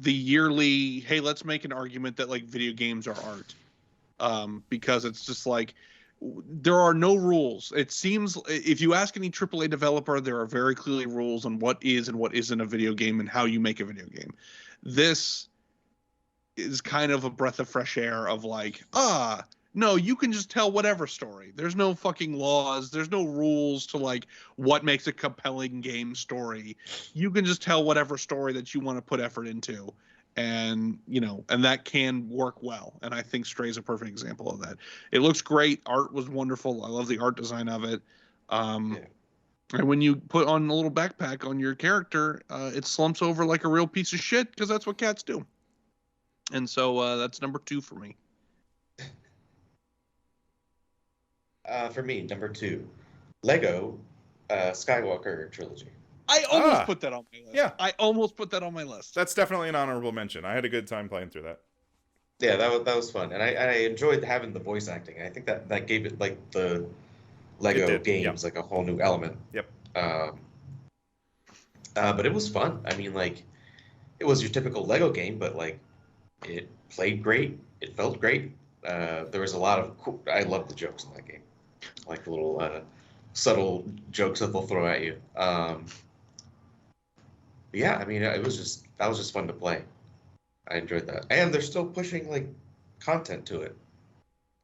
the yearly. Hey, let's make an argument that like video games are art, because it's just like there are no rules. It seems if you ask any AAA developer, there are very clearly rules on what is and what isn't a video game and how you make a video game. This is kind of a breath of fresh air of like, no, you can just tell whatever story. There's no fucking laws. There's no rules to like what makes a compelling game story. You can just tell whatever story that you want to put effort into. And, and that can work well. And I think Stray's a perfect example of that. It looks great. Art was wonderful. I love the art design of it. And when you put on a little backpack on your character, it slumps over like a real piece of shit because that's what cats do. And so that's number 2 for me. For me, number 2, Lego Skywalker trilogy. I almost put that on my list. Yeah. I almost put that on my list. That's definitely an honorable mention. I had a good time playing through that. Yeah, that was fun, and I enjoyed having the voice acting. I think that gave it like the Lego games like a whole new element. Yep. But it was fun. I mean, like, it was your typical Lego game, but like, it played great. It felt great. There was a lot of I love the jokes in that game, like the little subtle jokes that they'll throw at you. Yeah, I mean, that was just fun to play. I enjoyed that, and they're still pushing like content to it.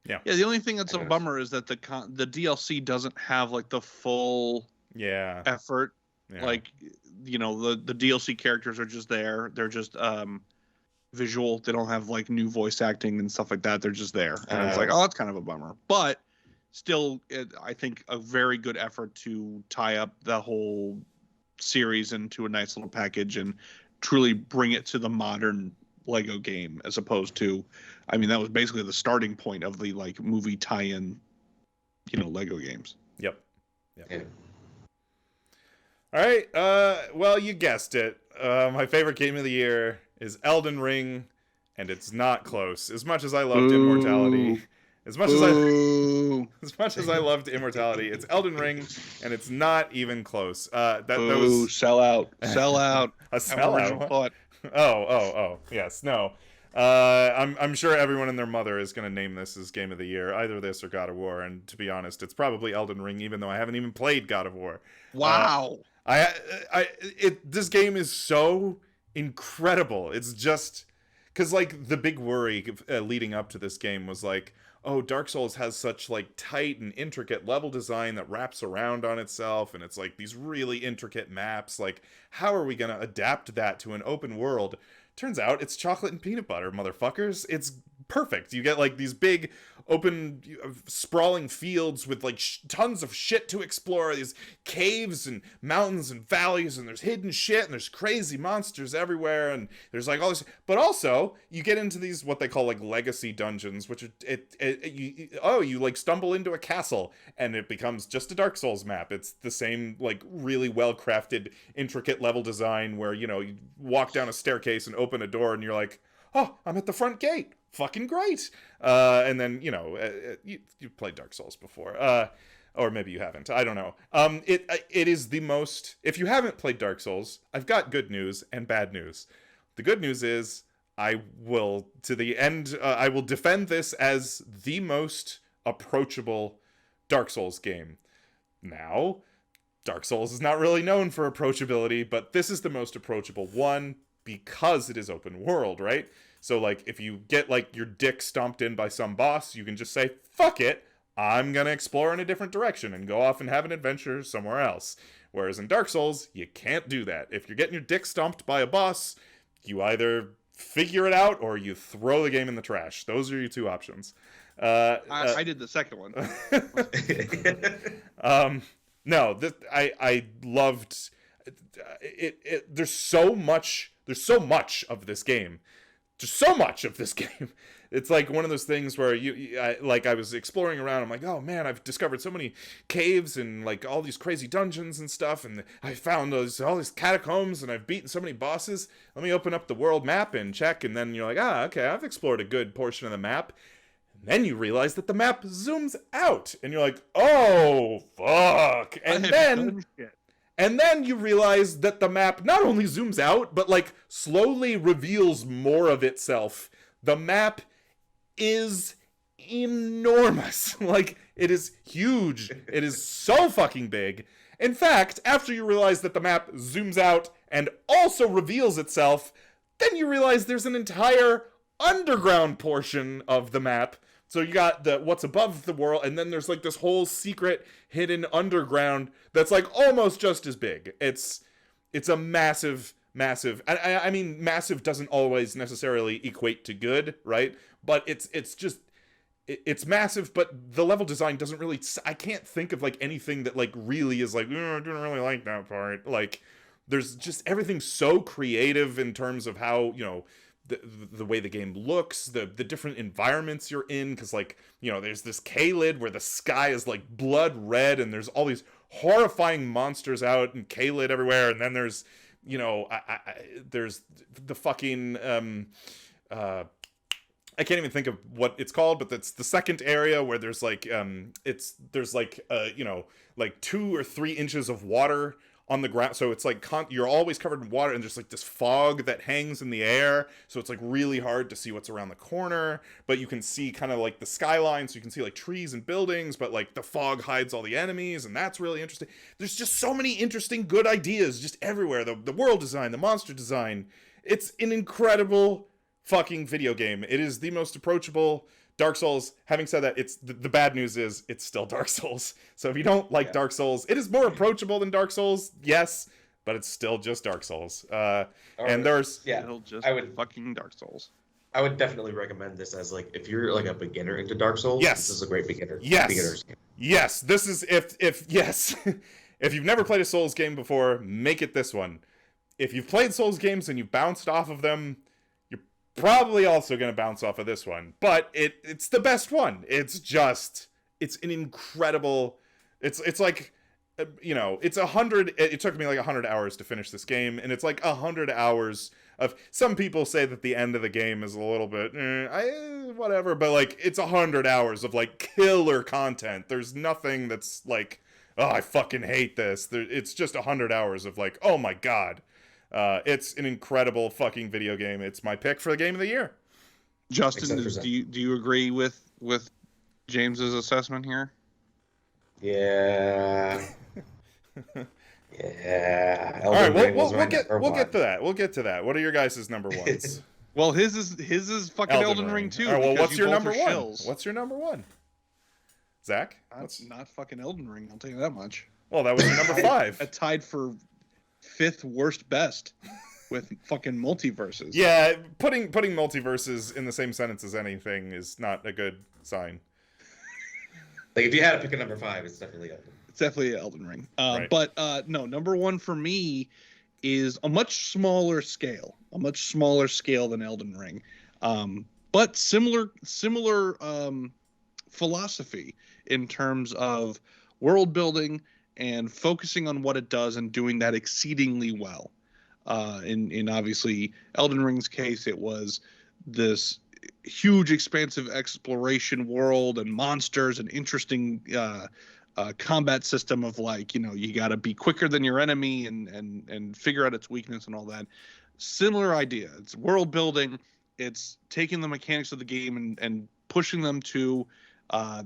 Yeah. The only thing that's a bummer is that the DLC doesn't have like the full effort. Yeah. Like, the DLC characters are just there. They're just visual. They don't have like new voice acting and stuff like that. They're just there, and it's like, oh, that's kind of a bummer. But still, I think a very good effort to tie up the whole series into a nice little package and truly bring it to the modern Lego game, as opposed to, I mean, that was basically the starting point of the like movie tie-in, Lego games. Yep. Yeah. All right. Well, you guessed it. My favorite game of the year is Elden Ring, and it's not close. As much as I loved Immortality, as much as I loved Immortality, it's Elden Ring, and it's not even close. That was sell out. A sellout. Oh, yes, no. I'm sure everyone and their mother is going to name this as Game of the Year, either this or God of War. And to be honest, it's probably Elden Ring, even though I haven't even played God of War. Wow. This game is so incredible. It's just because like the big worry leading up to this game was like, oh, Dark Souls has such like tight and intricate level design that wraps around on itself, and it's like these really intricate maps. Like, how are we gonna adapt that to an open world? Turns out it's chocolate and peanut butter, motherfuckers. It's perfect. You get like these big open sprawling fields with like tons of shit to explore, these caves and mountains and valleys, and there's hidden shit, and there's crazy monsters everywhere, and there's like all this, but also you get into these what they call like legacy dungeons, which are you like stumble into a castle and it becomes just a Dark Souls map. It's the same like really well crafted intricate level design where you walk down a staircase and open a door and you're like, oh, I'm at the front gate. Fucking great. And then, you've played Dark Souls before. Or maybe you haven't. I don't know. It is the most... If you haven't played Dark Souls, I've got good news and bad news. The good news is I will, to the end, I will defend this as the most approachable Dark Souls game. Now, Dark Souls is not really known for approachability, but this is the most approachable one because it is open world, right? So, like, if you get, like, your dick stomped in by some boss, you can just say, fuck it, I'm gonna explore in a different direction and go off and have an adventure somewhere else. Whereas in Dark Souls, you can't do that. If you're getting your dick stomped by a boss, you either figure it out or you throw the game in the trash. Those are your two options. I did the second one. No, I loved it. There's so much of this game. Just so much of this game. It's like one of those things where I was exploring around. I'm like, oh man, I've discovered so many caves and like all these crazy dungeons and stuff, and I found all these catacombs, and I've beaten so many bosses. Let me open up the world map and check, and then you're like, okay, I've explored a good portion of the map. And then you realize that the map zooms out, and you're like, oh fuck, and then you realize that the map not only zooms out, but like slowly reveals more of itself. The map is enormous. Like, it is huge. It is so fucking big. In fact, after you realize that the map zooms out and also reveals itself, Then you realize there's an entire underground portion of the map. So you got the what's above the world, and then there's like this whole secret hidden underground that's like almost just as big. It's a massive. I mean, massive doesn't always necessarily equate to good, right? But it's massive, but the level design doesn't really. I can't think of like anything that like really is like, I didn't really like that part. Like, there's just everything so creative in terms of how, you know, the way the game looks, the different environments you're in, because like, you know, there's this K-lid where the sky is like blood red, and there's all these horrifying monsters out and K-lid everywhere, and then there's, you know, there's the fucking I can't even think of what it's called, but that's the second area where there's like there's like you know, like 2 or 3 inches of water on the ground, so it's like you're always covered in water, and there's like this fog that hangs in the air, so it's like really hard to see what's around the corner, but you can see kind of like the skyline, so you can see like trees and buildings, but like the fog hides all the enemies, and that's really interesting. There's just so many interesting good ideas just everywhere. The world design, the monster design, it's an incredible fucking video game. It is the most approachable Dark Souls. Having said that, it's the bad news is it's still Dark Souls. So if you don't like Dark Souls, it is more approachable than Dark Souls, yes, but it's still just Dark Souls. And there's I would fucking Dark Souls. I would definitely recommend this as like if you're like a beginner into Dark Souls. Yes, this is a great beginner's game. Yes, this is if yes, if you've never played a Souls game before, make it this one. If you've played Souls games and you've bounced off of them, probably also going to bounce off of this one, but it's the best one. It's an incredible, it's like, you know, it's 100, it took me like 100 hours to finish this game, and it's like 100 hours of, some people say that the end of the game is a little bit, whatever, but like, it's 100 hours of like killer content. There's nothing that's like, oh, I fucking hate this. It's just 100 hours of like, oh my god. It's an incredible fucking video game. It's my pick for the game of the year. Justin, do you agree with James's assessment here? Yeah. Yeah. All right, we'll get to that. We'll get to that. What are your guys' number ones? Well, his is fucking Elden Ring too. All right, well, what's your number one? What's your number one? Zach? That's not fucking Elden Ring. I'll tell you that much. Well, that was your number 5. Tied for 5th worst best with fucking multiverses. Yeah, putting multiverses in the same sentence as anything is not a good sign. Like if you had to pick a number 5, it's definitely Elden. It's definitely Elden Ring. Right. But no, number 1 for me is a much smaller scale than Elden Ring, but similar philosophy in terms of world building and focusing on what it does and doing that exceedingly well. In obviously Elden Ring's case, it was this huge, expansive exploration world and monsters and interesting combat system of like, you know, you got to be quicker than your enemy and figure out its weakness and all that. Similar idea. It's world building. It's taking the mechanics of the game and pushing them to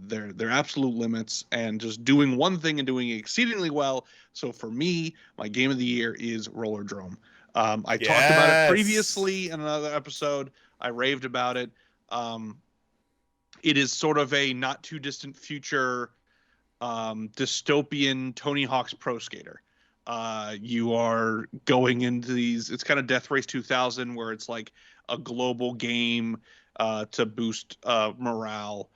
their absolute limits and just doing one thing and doing it exceedingly well. So for me, my game of the year is Rollerdrome. I talked about it previously in another episode. I raved about it. It is sort of a not too distant future dystopian Tony Hawk's Pro Skater. You are going into these, it's kind of Death Race 2000 where it's like a global game to boost morale.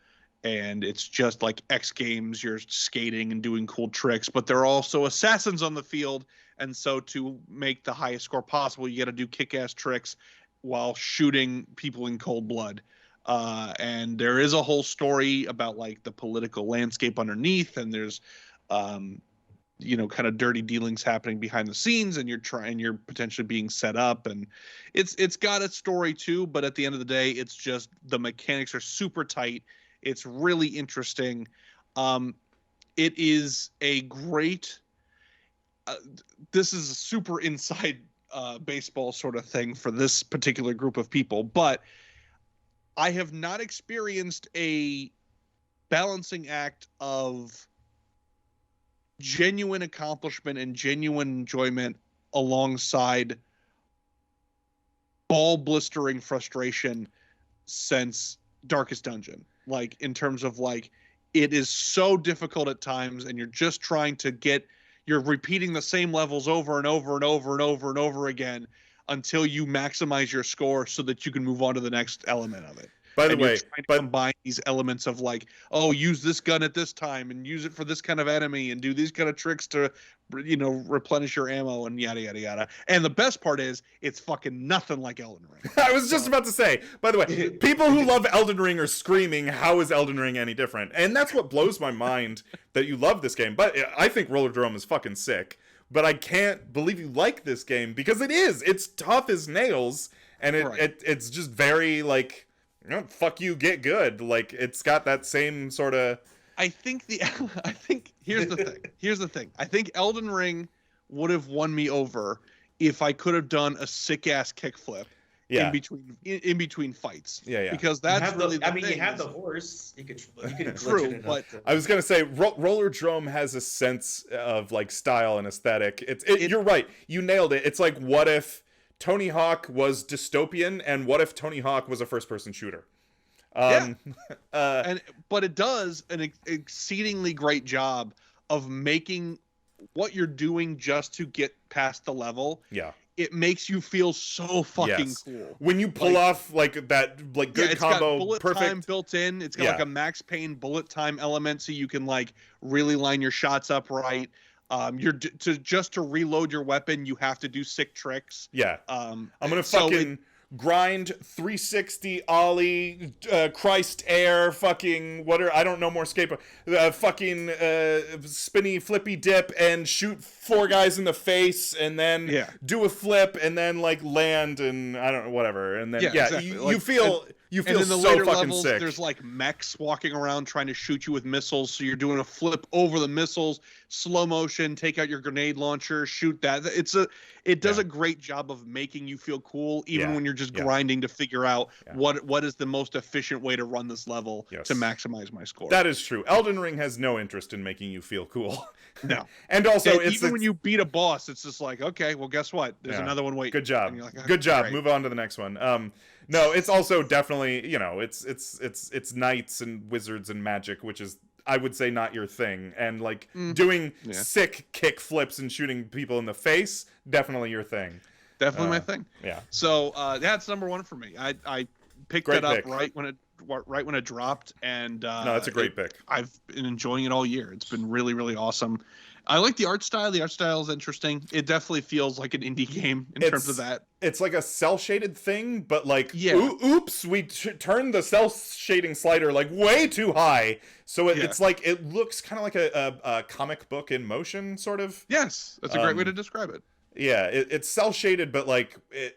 And it's just like X Games, you're skating and doing cool tricks, but there are also assassins on the field. And so to make the highest score possible, you got to do kick-ass tricks while shooting people in cold blood. And there is a whole story about like the political landscape underneath, and there's, you know, kind of dirty dealings happening behind the scenes, and you're potentially being set up, and it's got a story too. But at the end of the day, it's just the mechanics are super tight. It's really interesting. It is a great. This is a super inside baseball sort of thing for this particular group of people, but I have not experienced a balancing act of genuine accomplishment and genuine enjoyment alongside ball blistering frustration since Darkest Dungeon. Like, in terms of like, it is so difficult at times, and you're just trying to you're repeating the same levels over and over and over and over and over again until you maximize your score so that you can move on to the next element of it. By the and you're way, trying to combine these elements of like, oh, use this gun at this time and use it for this kind of enemy and do these kind of tricks to, replenish your ammo and yada, yada, yada. And the best part is it's fucking nothing like Elden Ring. I was just about to say, by the way, people who love Elden Ring are screaming, how is Elden Ring any different? And that's what blows my mind, that you love this game. But I think Roller Drome is fucking sick. But I can't believe you like this game, because it is. It's tough as nails, and it's just very, like, fuck you, get good. Like, it's got that same sort of... I think here's the thing. I think Elden Ring would have won me over if I could have done a sick ass kickflip in between fights. Yeah. Because that's really the thing. You have the horse. You could True, but I was gonna say Roller Drome has a sense of like style and aesthetic. You're right. You nailed it. It's like, what if Tony Hawk was dystopian, and what if Tony Hawk was a first-person shooter? But it does an exceedingly great job of making what you're doing just to get past the level. Yeah. It makes you feel so fucking cool. When you pull off like that, like good it's combo, got bullet perfect time built in. It's got like a Max Payne bullet time element, so you can like really line your shots up right. To reload your weapon, you have to do sick tricks. Yeah. I'm gonna fucking grind 360 ollie, Christ air, fucking I don't know more escape, fucking spinny flippy dip and shoot 4 guys in the face and then do a flip and then like land and I don't know, whatever, and then exactly. you feel and in the so later fucking levels, sick. There's like mechs walking around trying to shoot you with missiles, so you're doing a flip over the missiles, slow motion, take out your grenade launcher, shoot that. It does a great job of making you feel cool, even when you're just grinding to figure out what is the most efficient way to run this level to maximize my score. That is true. Elden Ring has no interest in making you feel cool. No. And also, even when you beat a boss, it's just like, okay, well, guess what? There's another one waiting. Good job. Like, okay, good job. great. Move on to the next one. No, it's also definitely, it's knights and wizards and magic, which is, I would say, not your thing. And like doing sick kick flips and shooting people in the face, definitely your thing. Definitely my thing. Yeah. So that's number one for me. I picked it up right when it dropped, and no, that's a great pick. I've been enjoying it all year. It's been really, really awesome. I like the art style. The art style is interesting. It definitely feels like an indie game in terms of that. It's like a cell shaded thing, but like, oops, we turned the cell shading slider like way too high. So it's like, it looks kind of like a comic book in motion, sort of. Yes, that's a great way to describe it. Yeah, it's cell shaded, but like it's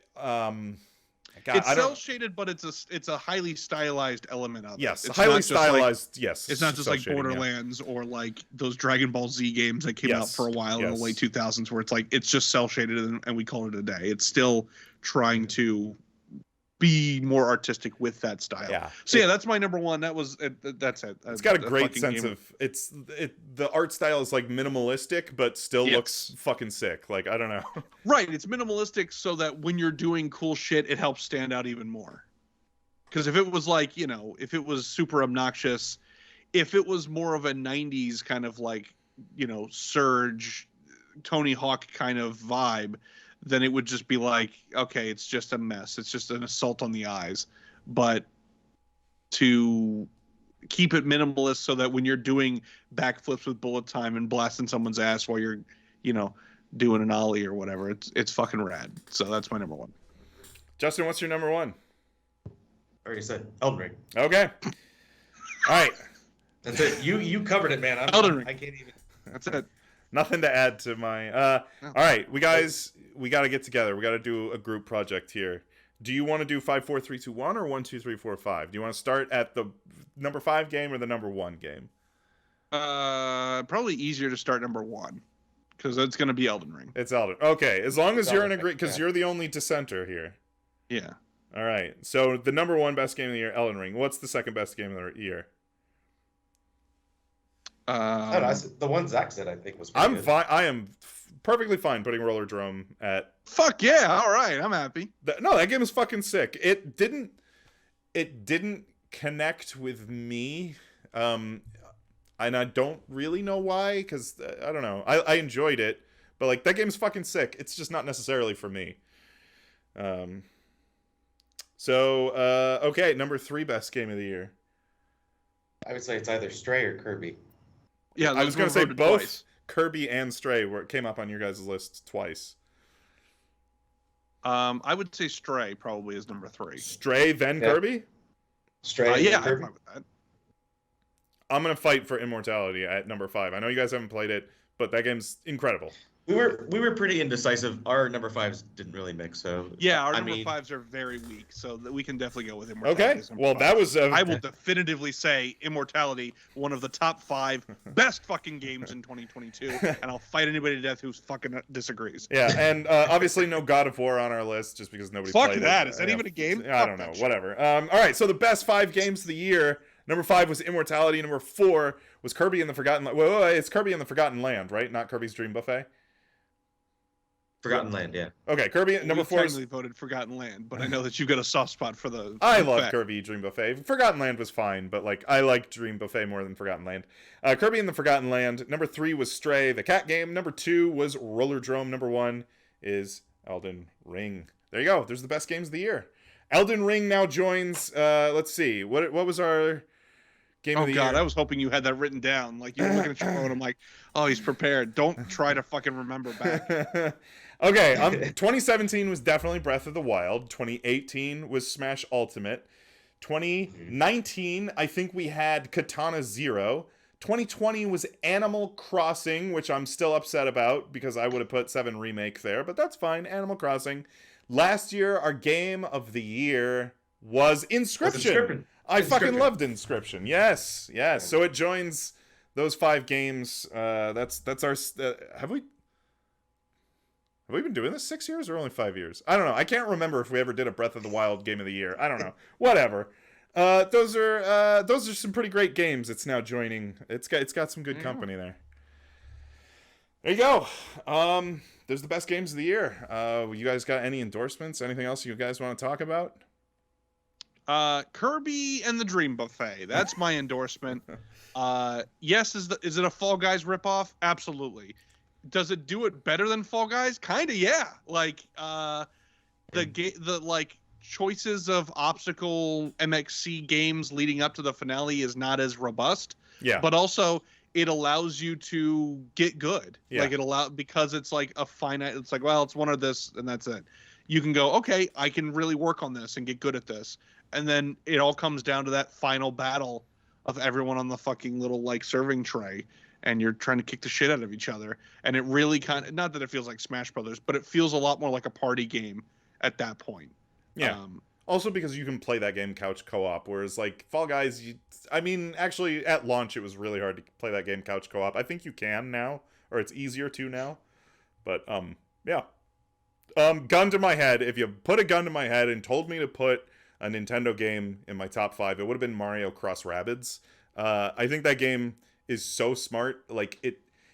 cell shaded, but it's a highly stylized element of it. Yes, it's highly stylized. Yes, it's not just like Borderlands or like those Dragon Ball Z games that came out for a while in the late 2000s, where it's like it's just cell shaded and we call it a day. It's still trying to be more artistic with that style. Yeah. So that's my number one. That's it. It's got a great sense of the art style is like minimalistic, but still looks fucking sick. Like, I don't know. Right. It's minimalistic so that when you're doing cool shit, it helps stand out even more. Because if it was like, if it was super obnoxious, if it was more of a 90s kind of like, Surge, Tony Hawk kind of vibe, then it would just be like, okay, it's just a mess. It's just an assault on the eyes. But to keep it minimalist so that when you're doing backflips with bullet time and blasting someone's ass while you're, doing an ollie or whatever, it's fucking rad. So that's my number one. Justin, what's your number one? I already said Elden Ring. Okay. All right. That's it. You covered it, man. Elden Ring. I can't even. That's it. Nothing to add to my. All right, we got to get together. We got to do a group project here. Do you want to do 5, 4, 3, 2, 1 or 1, 2, 3, 4, 5? Do you want to start at the number 5 game or the number 1 game? Probably easier to start number 1 because it's going to be Elden Ring. It's Elden. Okay, as long as you're in agreement, because you're the only dissenter here. Yeah. All right. So the number 1 best game of the year, Elden Ring. What's the second best game of the year? I don't know. The one Zach said I think was pretty I'm good. fine. I am perfectly fine putting Rollerdrome at. Fuck yeah! All right, I'm happy. No, that game is fucking sick. It didn't connect with me, and I don't really know why. Because I don't know. I enjoyed it, but like that game's fucking sick. It's just not necessarily for me. Okay, number 3 best game of the year. I would say it's either Stray or Kirby. Yeah, I was gonna were say voted both twice. Kirby and Stray where it came up on your guys' list twice. I would say Stray probably is number 3. Stray, then Yeah. Kirby? Stray Yeah, and I'm Kirby. fine with that. I'm going to fight for Immortality at number 5. I know you guys haven't played it, but that game's incredible. We were pretty indecisive. Our number 5s didn't really mix, so Yeah, our I number mean, 5s are very weak, so that we can definitely go with Immortality. Okay. as number Well, 5. that was I will definitively say Immortality, one of the top 5 best fucking games in 2022, and I'll fight anybody to death who fucking disagrees. Yeah, and obviously no God of War on our list just because nobody Fuck played that. it. Is that even a game? I Fuck don't know. that shit. Whatever. All right, so the best 5 games of the year. Number 5 was Immortality. Number 4 was Kirby and the Forgotten Land. Wait, it's Kirby and the Forgotten Land, right? Not Kirby's Dream Buffet? Forgotten Land, yeah. Okay, Kirby. Number 4 is... technically voted Forgotten Land, but I know that you've got a soft spot for the. I love fact. Kirby Dream Buffet. Forgotten Land was fine, but like I like Dream Buffet more than Forgotten Land. Kirby and the Forgotten Land. Number 3 was Stray, the cat game. Number 2 was Rollerdrome. Number 1 is Elden Ring. There you go. There's the best games of the year. Elden Ring now joins. Let's see. What was our game of the year? Oh god, I was hoping you had that written down. Like you were looking at your phone. I'm like, oh, he's prepared. Don't try to fucking remember back. Okay, 2017 was definitely Breath of the Wild. 2018 was Smash Ultimate. 2019, I think we had Katana Zero. 2020 was Animal Crossing, which I'm still upset about because I would have put 7 Remake there, but that's fine. Animal Crossing. Last year, our game of the year was Inscription. I fucking loved Inscription. Yes. So it joins those 5 games. That's our. Have we been doing this 6 years or only 5 years? I don't know. I can't remember if we ever did a Breath of the Wild game of the year. I don't know. Whatever. Those are some pretty great games. It's now joining. It's got some good company there. There you go. There's the best games of the year. You guys got any endorsements? Anything else you guys want to talk about? Kirby and the Dream Buffet. That's my endorsement. Yes, is it a Fall Guys ripoff? Absolutely. Does it do it better than Fall Guys? Kinda, yeah. Like the like choices of obstacle MXC games leading up to the finale is not as robust. Yeah. But also it allows you to get good. Yeah. Like because it's like a finite. It's like, well, it's one of this and that's it. You can go, okay, I can really work on this and get good at this. And then it all comes down to that final battle of everyone on the fucking little like serving tray, and you're trying to kick the shit out of each other. And it really kind of, not that it feels like Smash Brothers, but it feels a lot more like a party game at that point. Yeah. Also because you can play that game couch co-op, whereas like Fall Guys, actually at launch it was really hard to play that game couch co-op. I think you can now, or it's easier to now. But yeah. Gun to my head, if you put a gun to my head and told me to put a Nintendo game in my top 5, it would have been Mario Cross Rabbids. I think that game is so smart. Like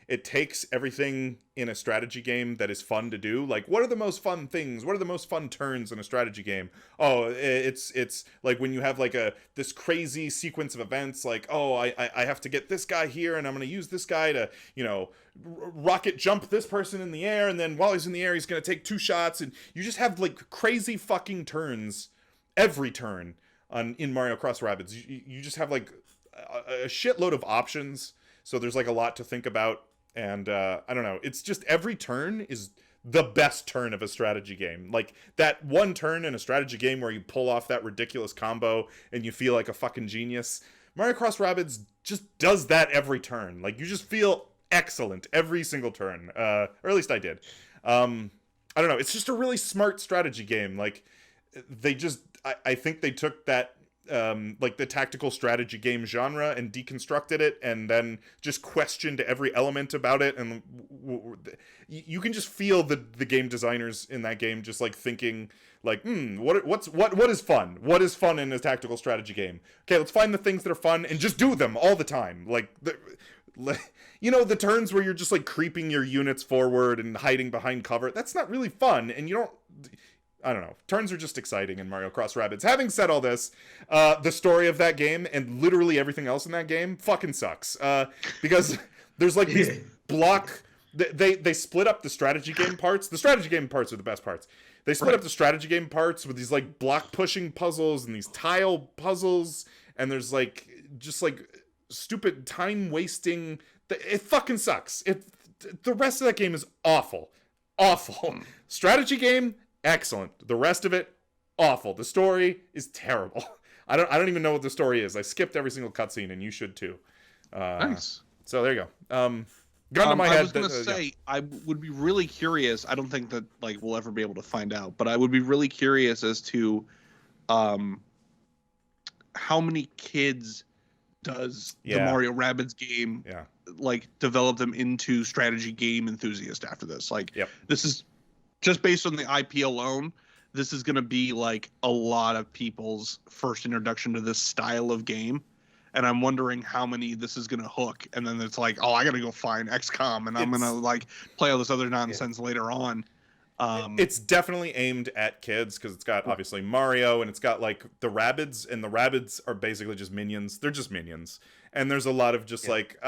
it takes everything in a strategy game that is fun to do. Like, what are the most fun things? What are the most fun turns in a strategy game? Oh, it's like when you have like this crazy sequence of events. Like, oh, I have to get this guy here, and I'm going to use this guy to rocket jump this person in the air, and then while he's in the air, he's going to take 2 shots, and you just have like crazy fucking turns every turn in Mario Cross Rabbids. You just have like a shitload of options, so there's like a lot to think about. And I don't know, it's just every turn is the best turn of a strategy game. Like that one turn in a strategy game where you pull off that ridiculous combo and you feel like a fucking genius. Mario Cross Rabbids just does that every turn. Like you just feel excellent every single turn, or at least I did. I don't know, it's just a really smart strategy game. Like they just, I think they took that like the tactical strategy game genre and deconstructed it, and then just questioned every element about it, and you can just feel the game designers in that game just like thinking like, what is fun? What is fun in a tactical strategy game? Okay, let's find the things that are fun and just do them all the time. You know, the turns where you're just like creeping your units forward and hiding behind cover. That's not really fun, and you don't. I don't know. Turns are just exciting in Mario Cross Rabbids. Having said all this, the story of that game and literally everything else in that game fucking sucks. Because there's like these block. They split up the strategy game parts. The strategy game parts are the best parts. They split up the strategy game parts with these like block pushing puzzles and these tile puzzles, and there's like just like stupid time wasting. It fucking sucks. The rest of that game is awful. Strategy game, excellent. The rest of it, awful. The story is terrible. I don't even know what the story is. I skipped every single cutscene, and you should too. Nice. So there you go. Gun to my head. I was gonna say, I would be really curious. I don't think that like we'll ever be able to find out, but I would be really curious as to, how many kids does the Mario Rabbids game like develop them into strategy game enthusiasts after this? Like, this is just based on the IP alone. This is gonna be like a lot of people's first introduction to this style of game. And I'm wondering how many this is going to hook. And then it's like, oh, I got to go find XCOM and I'm going to like play all this other nonsense later on. It's definitely aimed at kids because it's got obviously Mario and it's got like the Rabbids, and the Rabbids are basically just minions. They're just minions. And there's a lot of just like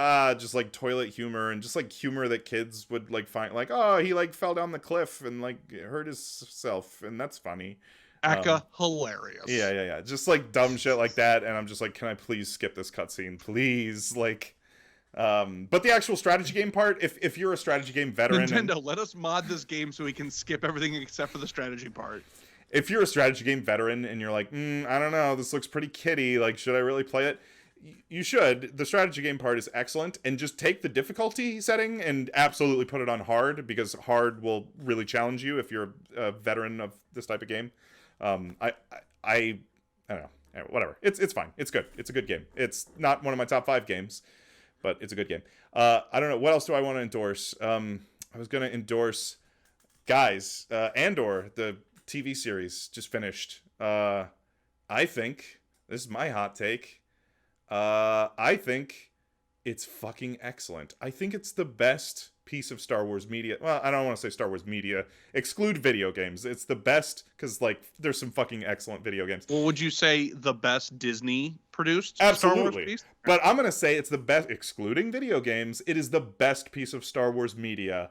toilet humor and just like humor that kids would like find, like, oh, he like fell down the cliff and like hurt himself. And that's funny. Hilarious. Yeah. Just like dumb shit like that, and I'm just like, can I please skip this cutscene, please? Like, but the actual strategy game part, if you're a strategy game veteran, Nintendo, let us mod this game so we can skip everything except for the strategy part. If you're a strategy game veteran and you're like, I don't know, this looks pretty kiddie, like, should I really play it? You should. The strategy game part is excellent, and just take the difficulty setting and absolutely put it on hard, because hard will really challenge you if you're a veteran of this type of game. I don't know. Whatever. It's fine. It's good. It's a good game. It's not one of my top 5 games, but it's a good game. I don't know. What else do I want to endorse? I was going to endorse, guys, Andor, the TV series just finished. I think, this is my hot take, I think it's fucking excellent. I think it's the best piece of Star Wars media. Well, I don't want to say Star Wars media. Exclude video games. It's the best because, like, there's some fucking excellent video games. Well, would you say the best Disney produced Absolutely. Star Wars piece? But I'm going to say it's the best, excluding video games, it is the best piece of Star Wars media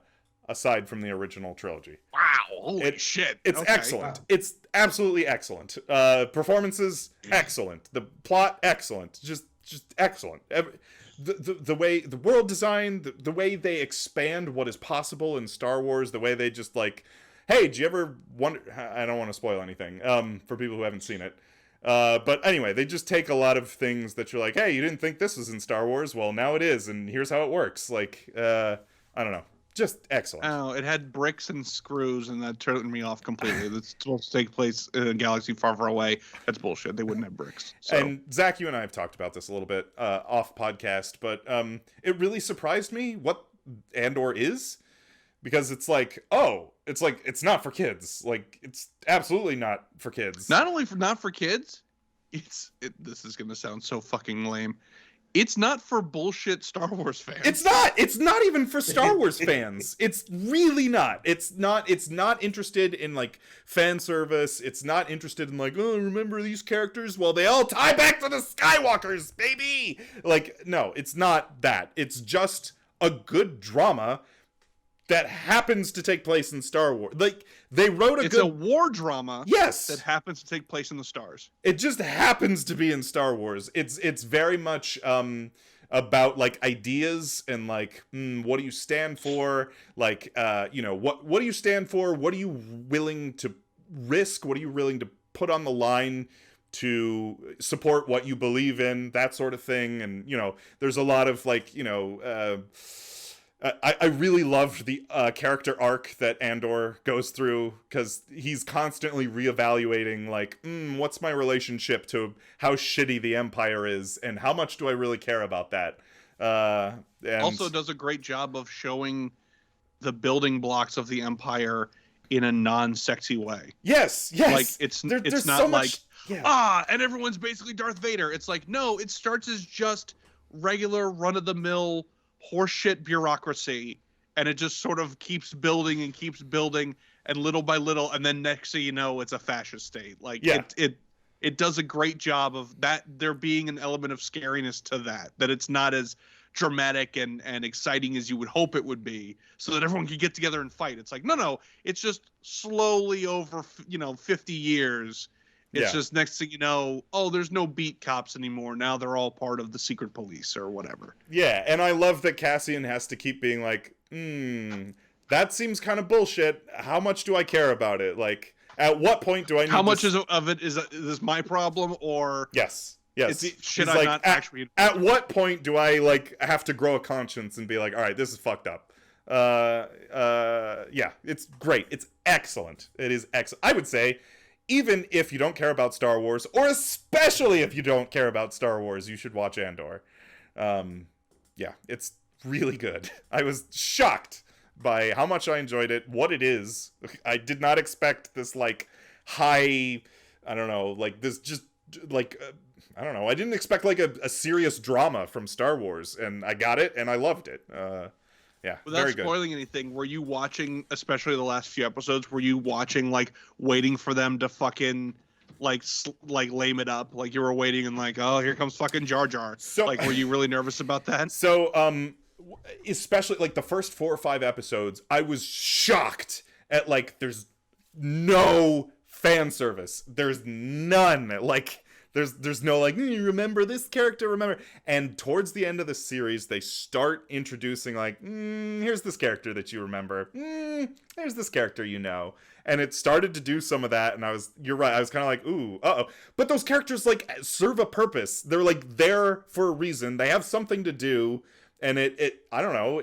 aside from the original trilogy. Wow. Holy shit. It's excellent. Wow. It's absolutely excellent. Performances, excellent. The plot, excellent. Just excellent. The way the world design, the way they expand what is possible in Star Wars, the way they just like, hey, do you ever wonder? I don't want to spoil anything for people who haven't seen it. But anyway, they just take a lot of things that you're like, hey, you didn't think this was in Star Wars? Well, now it is, and here's how it works. Like, I don't know. Just excellent. Oh, it had bricks and screws, and that turned me off completely. That's supposed to take place in a galaxy far, far away. That's bullshit. They wouldn't have bricks. So. And Zach, you and I have talked about this a little bit off podcast, but it really surprised me what Andor is, because it's like, it's not for kids. Like, it's absolutely not for kids. Not only not for kids, this is gonna sound so fucking lame. It's not for bullshit Star Wars fans. It's not. It's not even for Star Wars fans. It's really not. It's not interested in like fan service. It's not interested in like, oh, remember these characters? Well, they all tie back to the Skywalkers, baby. Like, no, it's not that. It's just a good drama that happens to take place in Star Wars. Like, they wrote It's a war drama. Yes. That happens to take place in the stars. It just happens to be in Star Wars. It's very much about like ideas and like, what do you stand for? Like, what do you stand for? What are you willing to risk? What are you willing to put on the line to support what you believe in? That sort of thing. And, there's a lot of like, I really loved the character arc that Andor goes through, because he's constantly reevaluating, like, what's my relationship to how shitty the Empire is, and how much do I really care about that? And also does a great job of showing the building blocks of the Empire in a non-sexy way. Yes. Like, it's not so like, much, and everyone's basically Darth Vader. It's like, no, it starts as just regular run-of-the-mill horseshit bureaucracy, and it just sort of keeps building, and little by little, and then next thing you know, it's a fascist state. Like it does a great job of that, there being an element of scariness to that it's not as dramatic and exciting as you would hope it would be, so that everyone can get together and fight. It's like, no, it's just slowly over 50 years. It's just next thing you know, there's no beat cops anymore. Now they're all part of the secret police or whatever. Yeah, and I love that Cassian has to keep being like, that seems kind of bullshit. How much do I care about it? Like, at what point do I need How much of it is this my problem, or... Yes. Should I not actually... At what point do I, like, have to grow a conscience and be like, all right, this is fucked up? Yeah, it's great. It's excellent. It is excellent. I would say, even if you don't care about Star Wars, or especially if you don't care about Star Wars, you should watch Andor. Yeah, it's really good. I was shocked by how much I enjoyed it, what it is. I did not expect this, like, high, I don't know, like, this just, like, I don't know, I didn't expect, like, a serious drama from Star Wars, and I got it, and I loved it. Yeah, without very good. spoiling anything, were you watching, especially the last few episodes, were you watching, like, waiting for them to fucking, like lame it up? Like, you were waiting and like, oh, here comes fucking Jar Jar. So, like, were you really nervous about that? So, especially, like, the first 4 or 5 episodes, I was shocked at, like, there's no fan service. There's none. Like, there's no, like, you remember this character, remember. And towards the end of the series, they start introducing, like, here's this character that you remember. Here's this character you know. And it started to do some of that, and you're right, I was kind of like, ooh, uh-oh. But those characters, like, serve a purpose. They're, like, there for a reason. They have something to do, and it I don't know,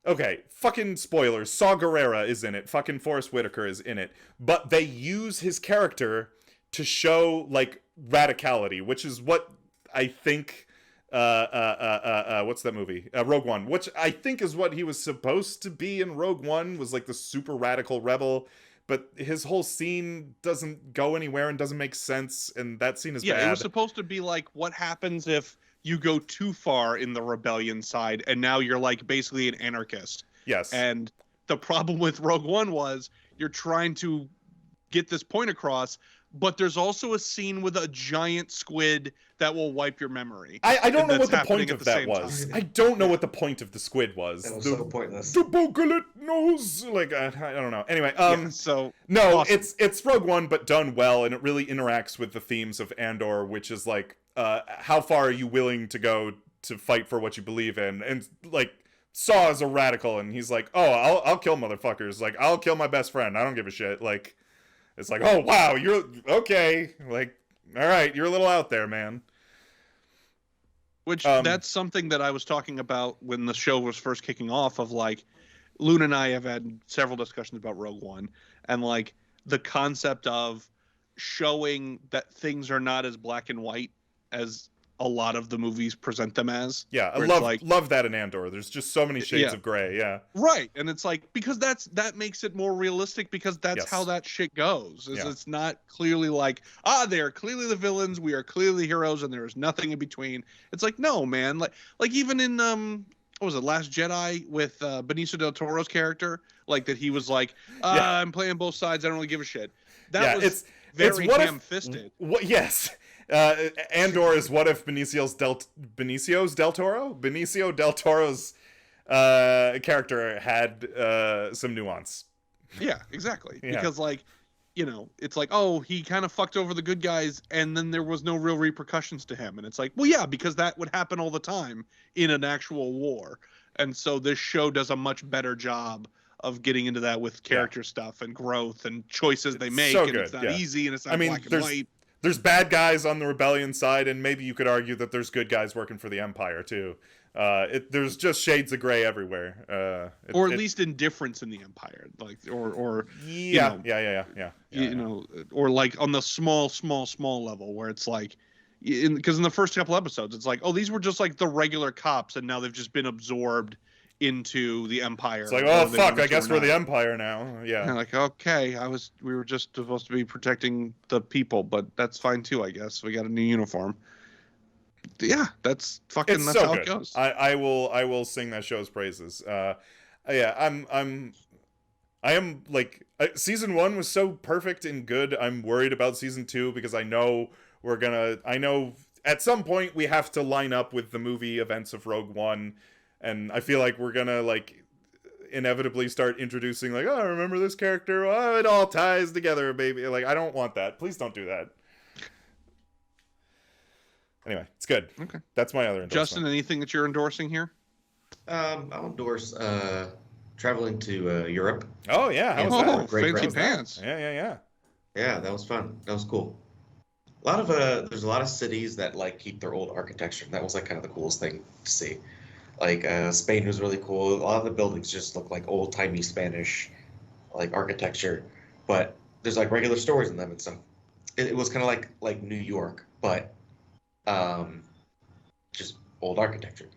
okay, fucking spoilers. Saw Gerrera is in it. Fucking Forrest Whitaker is in it. But they use his character to show, like, radicality, which is what I think... what's that movie? Rogue One, which I think is what he was supposed to be in Rogue One, was like the super radical rebel, but his whole scene doesn't go anywhere and doesn't make sense, and that scene is bad. Yeah, it was supposed to be like, what happens if you go too far in the rebellion side, and now you're, like, basically an anarchist. Yes. And the problem with Rogue One was, you're trying to get this point across, but there's also a scene with a giant squid that will wipe your memory. I don't know what the point of that was. I don't know what the point of the squid was. That was so pointless. The Bogalit knows. Like, I don't know. Anyway, so no, awesome. it's Rogue One, but done well, and it really interacts with the themes of Andor, which is like, how far are you willing to go to fight for what you believe in? And, like, Saw is a radical, and he's like, oh, I'll kill motherfuckers. Like, I'll kill my best friend. I don't give a shit. Like, it's like, oh, wow, you're okay. Like, all right, you're a little out there, man. Which, that's something that I was talking about when the show was first kicking off, of, like, Luna and I have had several discussions about Rogue One, and, like, the concept of showing that things are not as black and white as a lot of the movies present them as. Yeah, I love that in Andor. There's just so many shades of gray, yeah. Right, and it's like, because that makes it more realistic, because that's how that shit goes. It's not clearly like, they are clearly the villains, we are clearly heroes, and there is nothing in between. It's like, no, man. Like even in, what was it, Last Jedi, with Benicio del Toro's character, like, that he was like, I'm playing both sides, I don't really give a shit. That was very ham-fisted. Yes. Andor is what if Benicio del Toro's character had some nuance. Yeah, exactly. Yeah. Because, like, you know, it's like, oh, he kind of fucked over the good guys, and then there was no real repercussions to him. And it's like, well, yeah, because that would happen all the time in an actual war. And so this show does a much better job of getting into that with character stuff and growth and choices they make. So and good, it's not easy, and it's not black and white. There's bad guys on the rebellion side, and maybe you could argue that there's good guys working for the Empire too. There's just shades of gray everywhere. Or at least indifference in the Empire, like, or yeah. You know, or like on the small level, where it's like, because in the first couple episodes, it's like, oh, these were just like the regular cops, and now they've just been absorbed into the Empire. It's like, oh fuck, I guess we're the Empire now. Yeah. And like, okay, we were just supposed to be protecting the people, but that's fine too, I guess. We got a new uniform. yeah, that's fucking. It's That's so how good. it goes. I will sing that show's praises. Yeah, I am like season 1 was so perfect and good. I'm worried about season 2 because I know at some point we have to line up with the movie events of Rogue One, and I feel like we're gonna like inevitably start introducing like, oh, remember this character? Oh, it all ties together, baby. Like, I don't want that. Please don't do that. Anyway, it's good. Okay. That's my other endorsement. Justin, anything that you're endorsing here? I'll endorse traveling to Europe. Oh yeah, how was Oh, that? Great fancy road. pants. Yeah. Yeah, that was fun. That was cool. There's a lot of cities that like keep their old architecture. And that was like kind of the coolest thing to see. Like Spain was really cool. A lot of the buildings just look like old timey Spanish, like architecture, but there's like regular stores in them and stuff. It was kind of like New York, but just old architecture.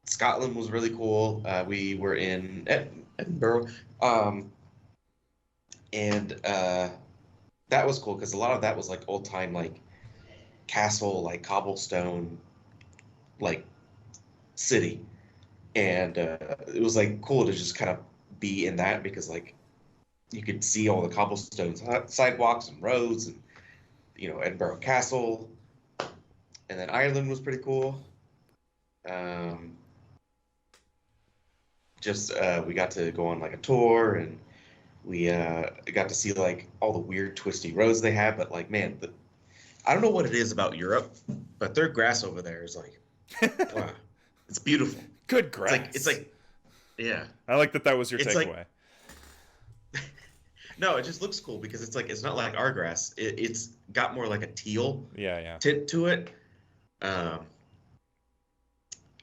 Scotland was really cool. We were in Edinburgh, and that was cool because a lot of that was like old time, like castle, like cobblestone, like city, and it was like cool to just kind of be in that because like you could see all the cobblestone sidewalks and roads, and Edinburgh Castle, and then Ireland was pretty cool. We got to go on like a tour, and we got to see like all the weird twisty roads they have. But like, man, I don't know what it is about Europe, but their grass over there is like, wow, it's beautiful. Good grass. It's like, yeah. I like that was your It's takeaway. No, it just looks cool because it's not like our grass. It's got more like a teal tint to it.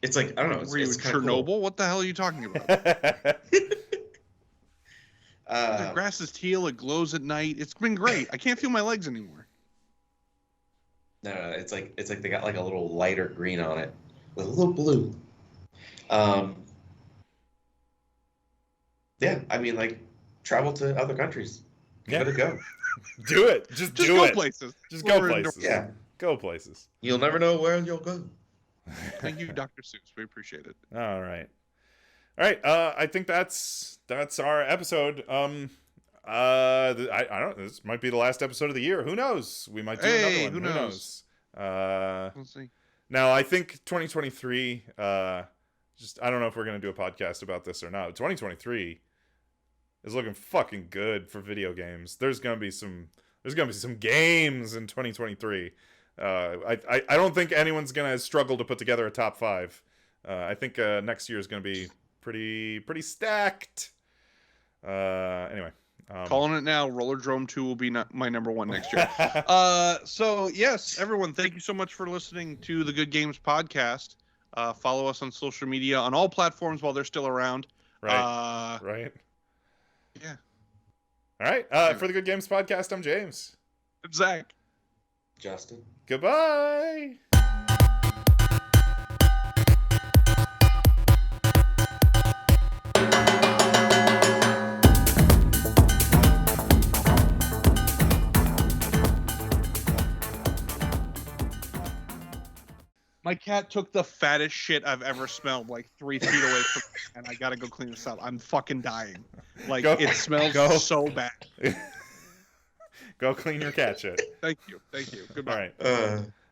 It's like, I don't know. Were you in Chernobyl? Cool. What the hell are you talking about? The grass is teal. It glows at night. It's been great. I can't feel my legs anymore. No, it's like they got like a little lighter green on it with a little blue. Yeah, I mean, like, travel to other countries. Give it a go. Do it. Just do go it. Places. Just go places. Yeah. Go places. You'll never know where you'll go. Thank you, Dr. Seuss. We appreciate it. All right. I think that's our episode. I don't. This might be the last episode of the year. Who knows? We might do another one. Who knows? We'll see. Now, I think 2023. I don't know if we're gonna do a podcast about this or not. 2023 is looking fucking good for video games. There's gonna be some games in 2023. I don't think anyone's gonna struggle to put together a top 5. I think next year is gonna be pretty stacked. Anyway, calling it now. Rollerdrome 2 will be my number 1 next year. So yes, everyone, thank you so much for listening to the Good Games podcast. Follow us on social media on all platforms while they're still around. Right. Yeah. All right. For the Good Games podcast, I'm James. I'm Zach. Justin. Goodbye. My cat took the fattest shit I've ever smelled, like 3 feet away from me, and I gotta go clean this up. I'm fucking dying. Like, it smells so bad. Go clean your cat shit. Thank you. Goodbye. All right.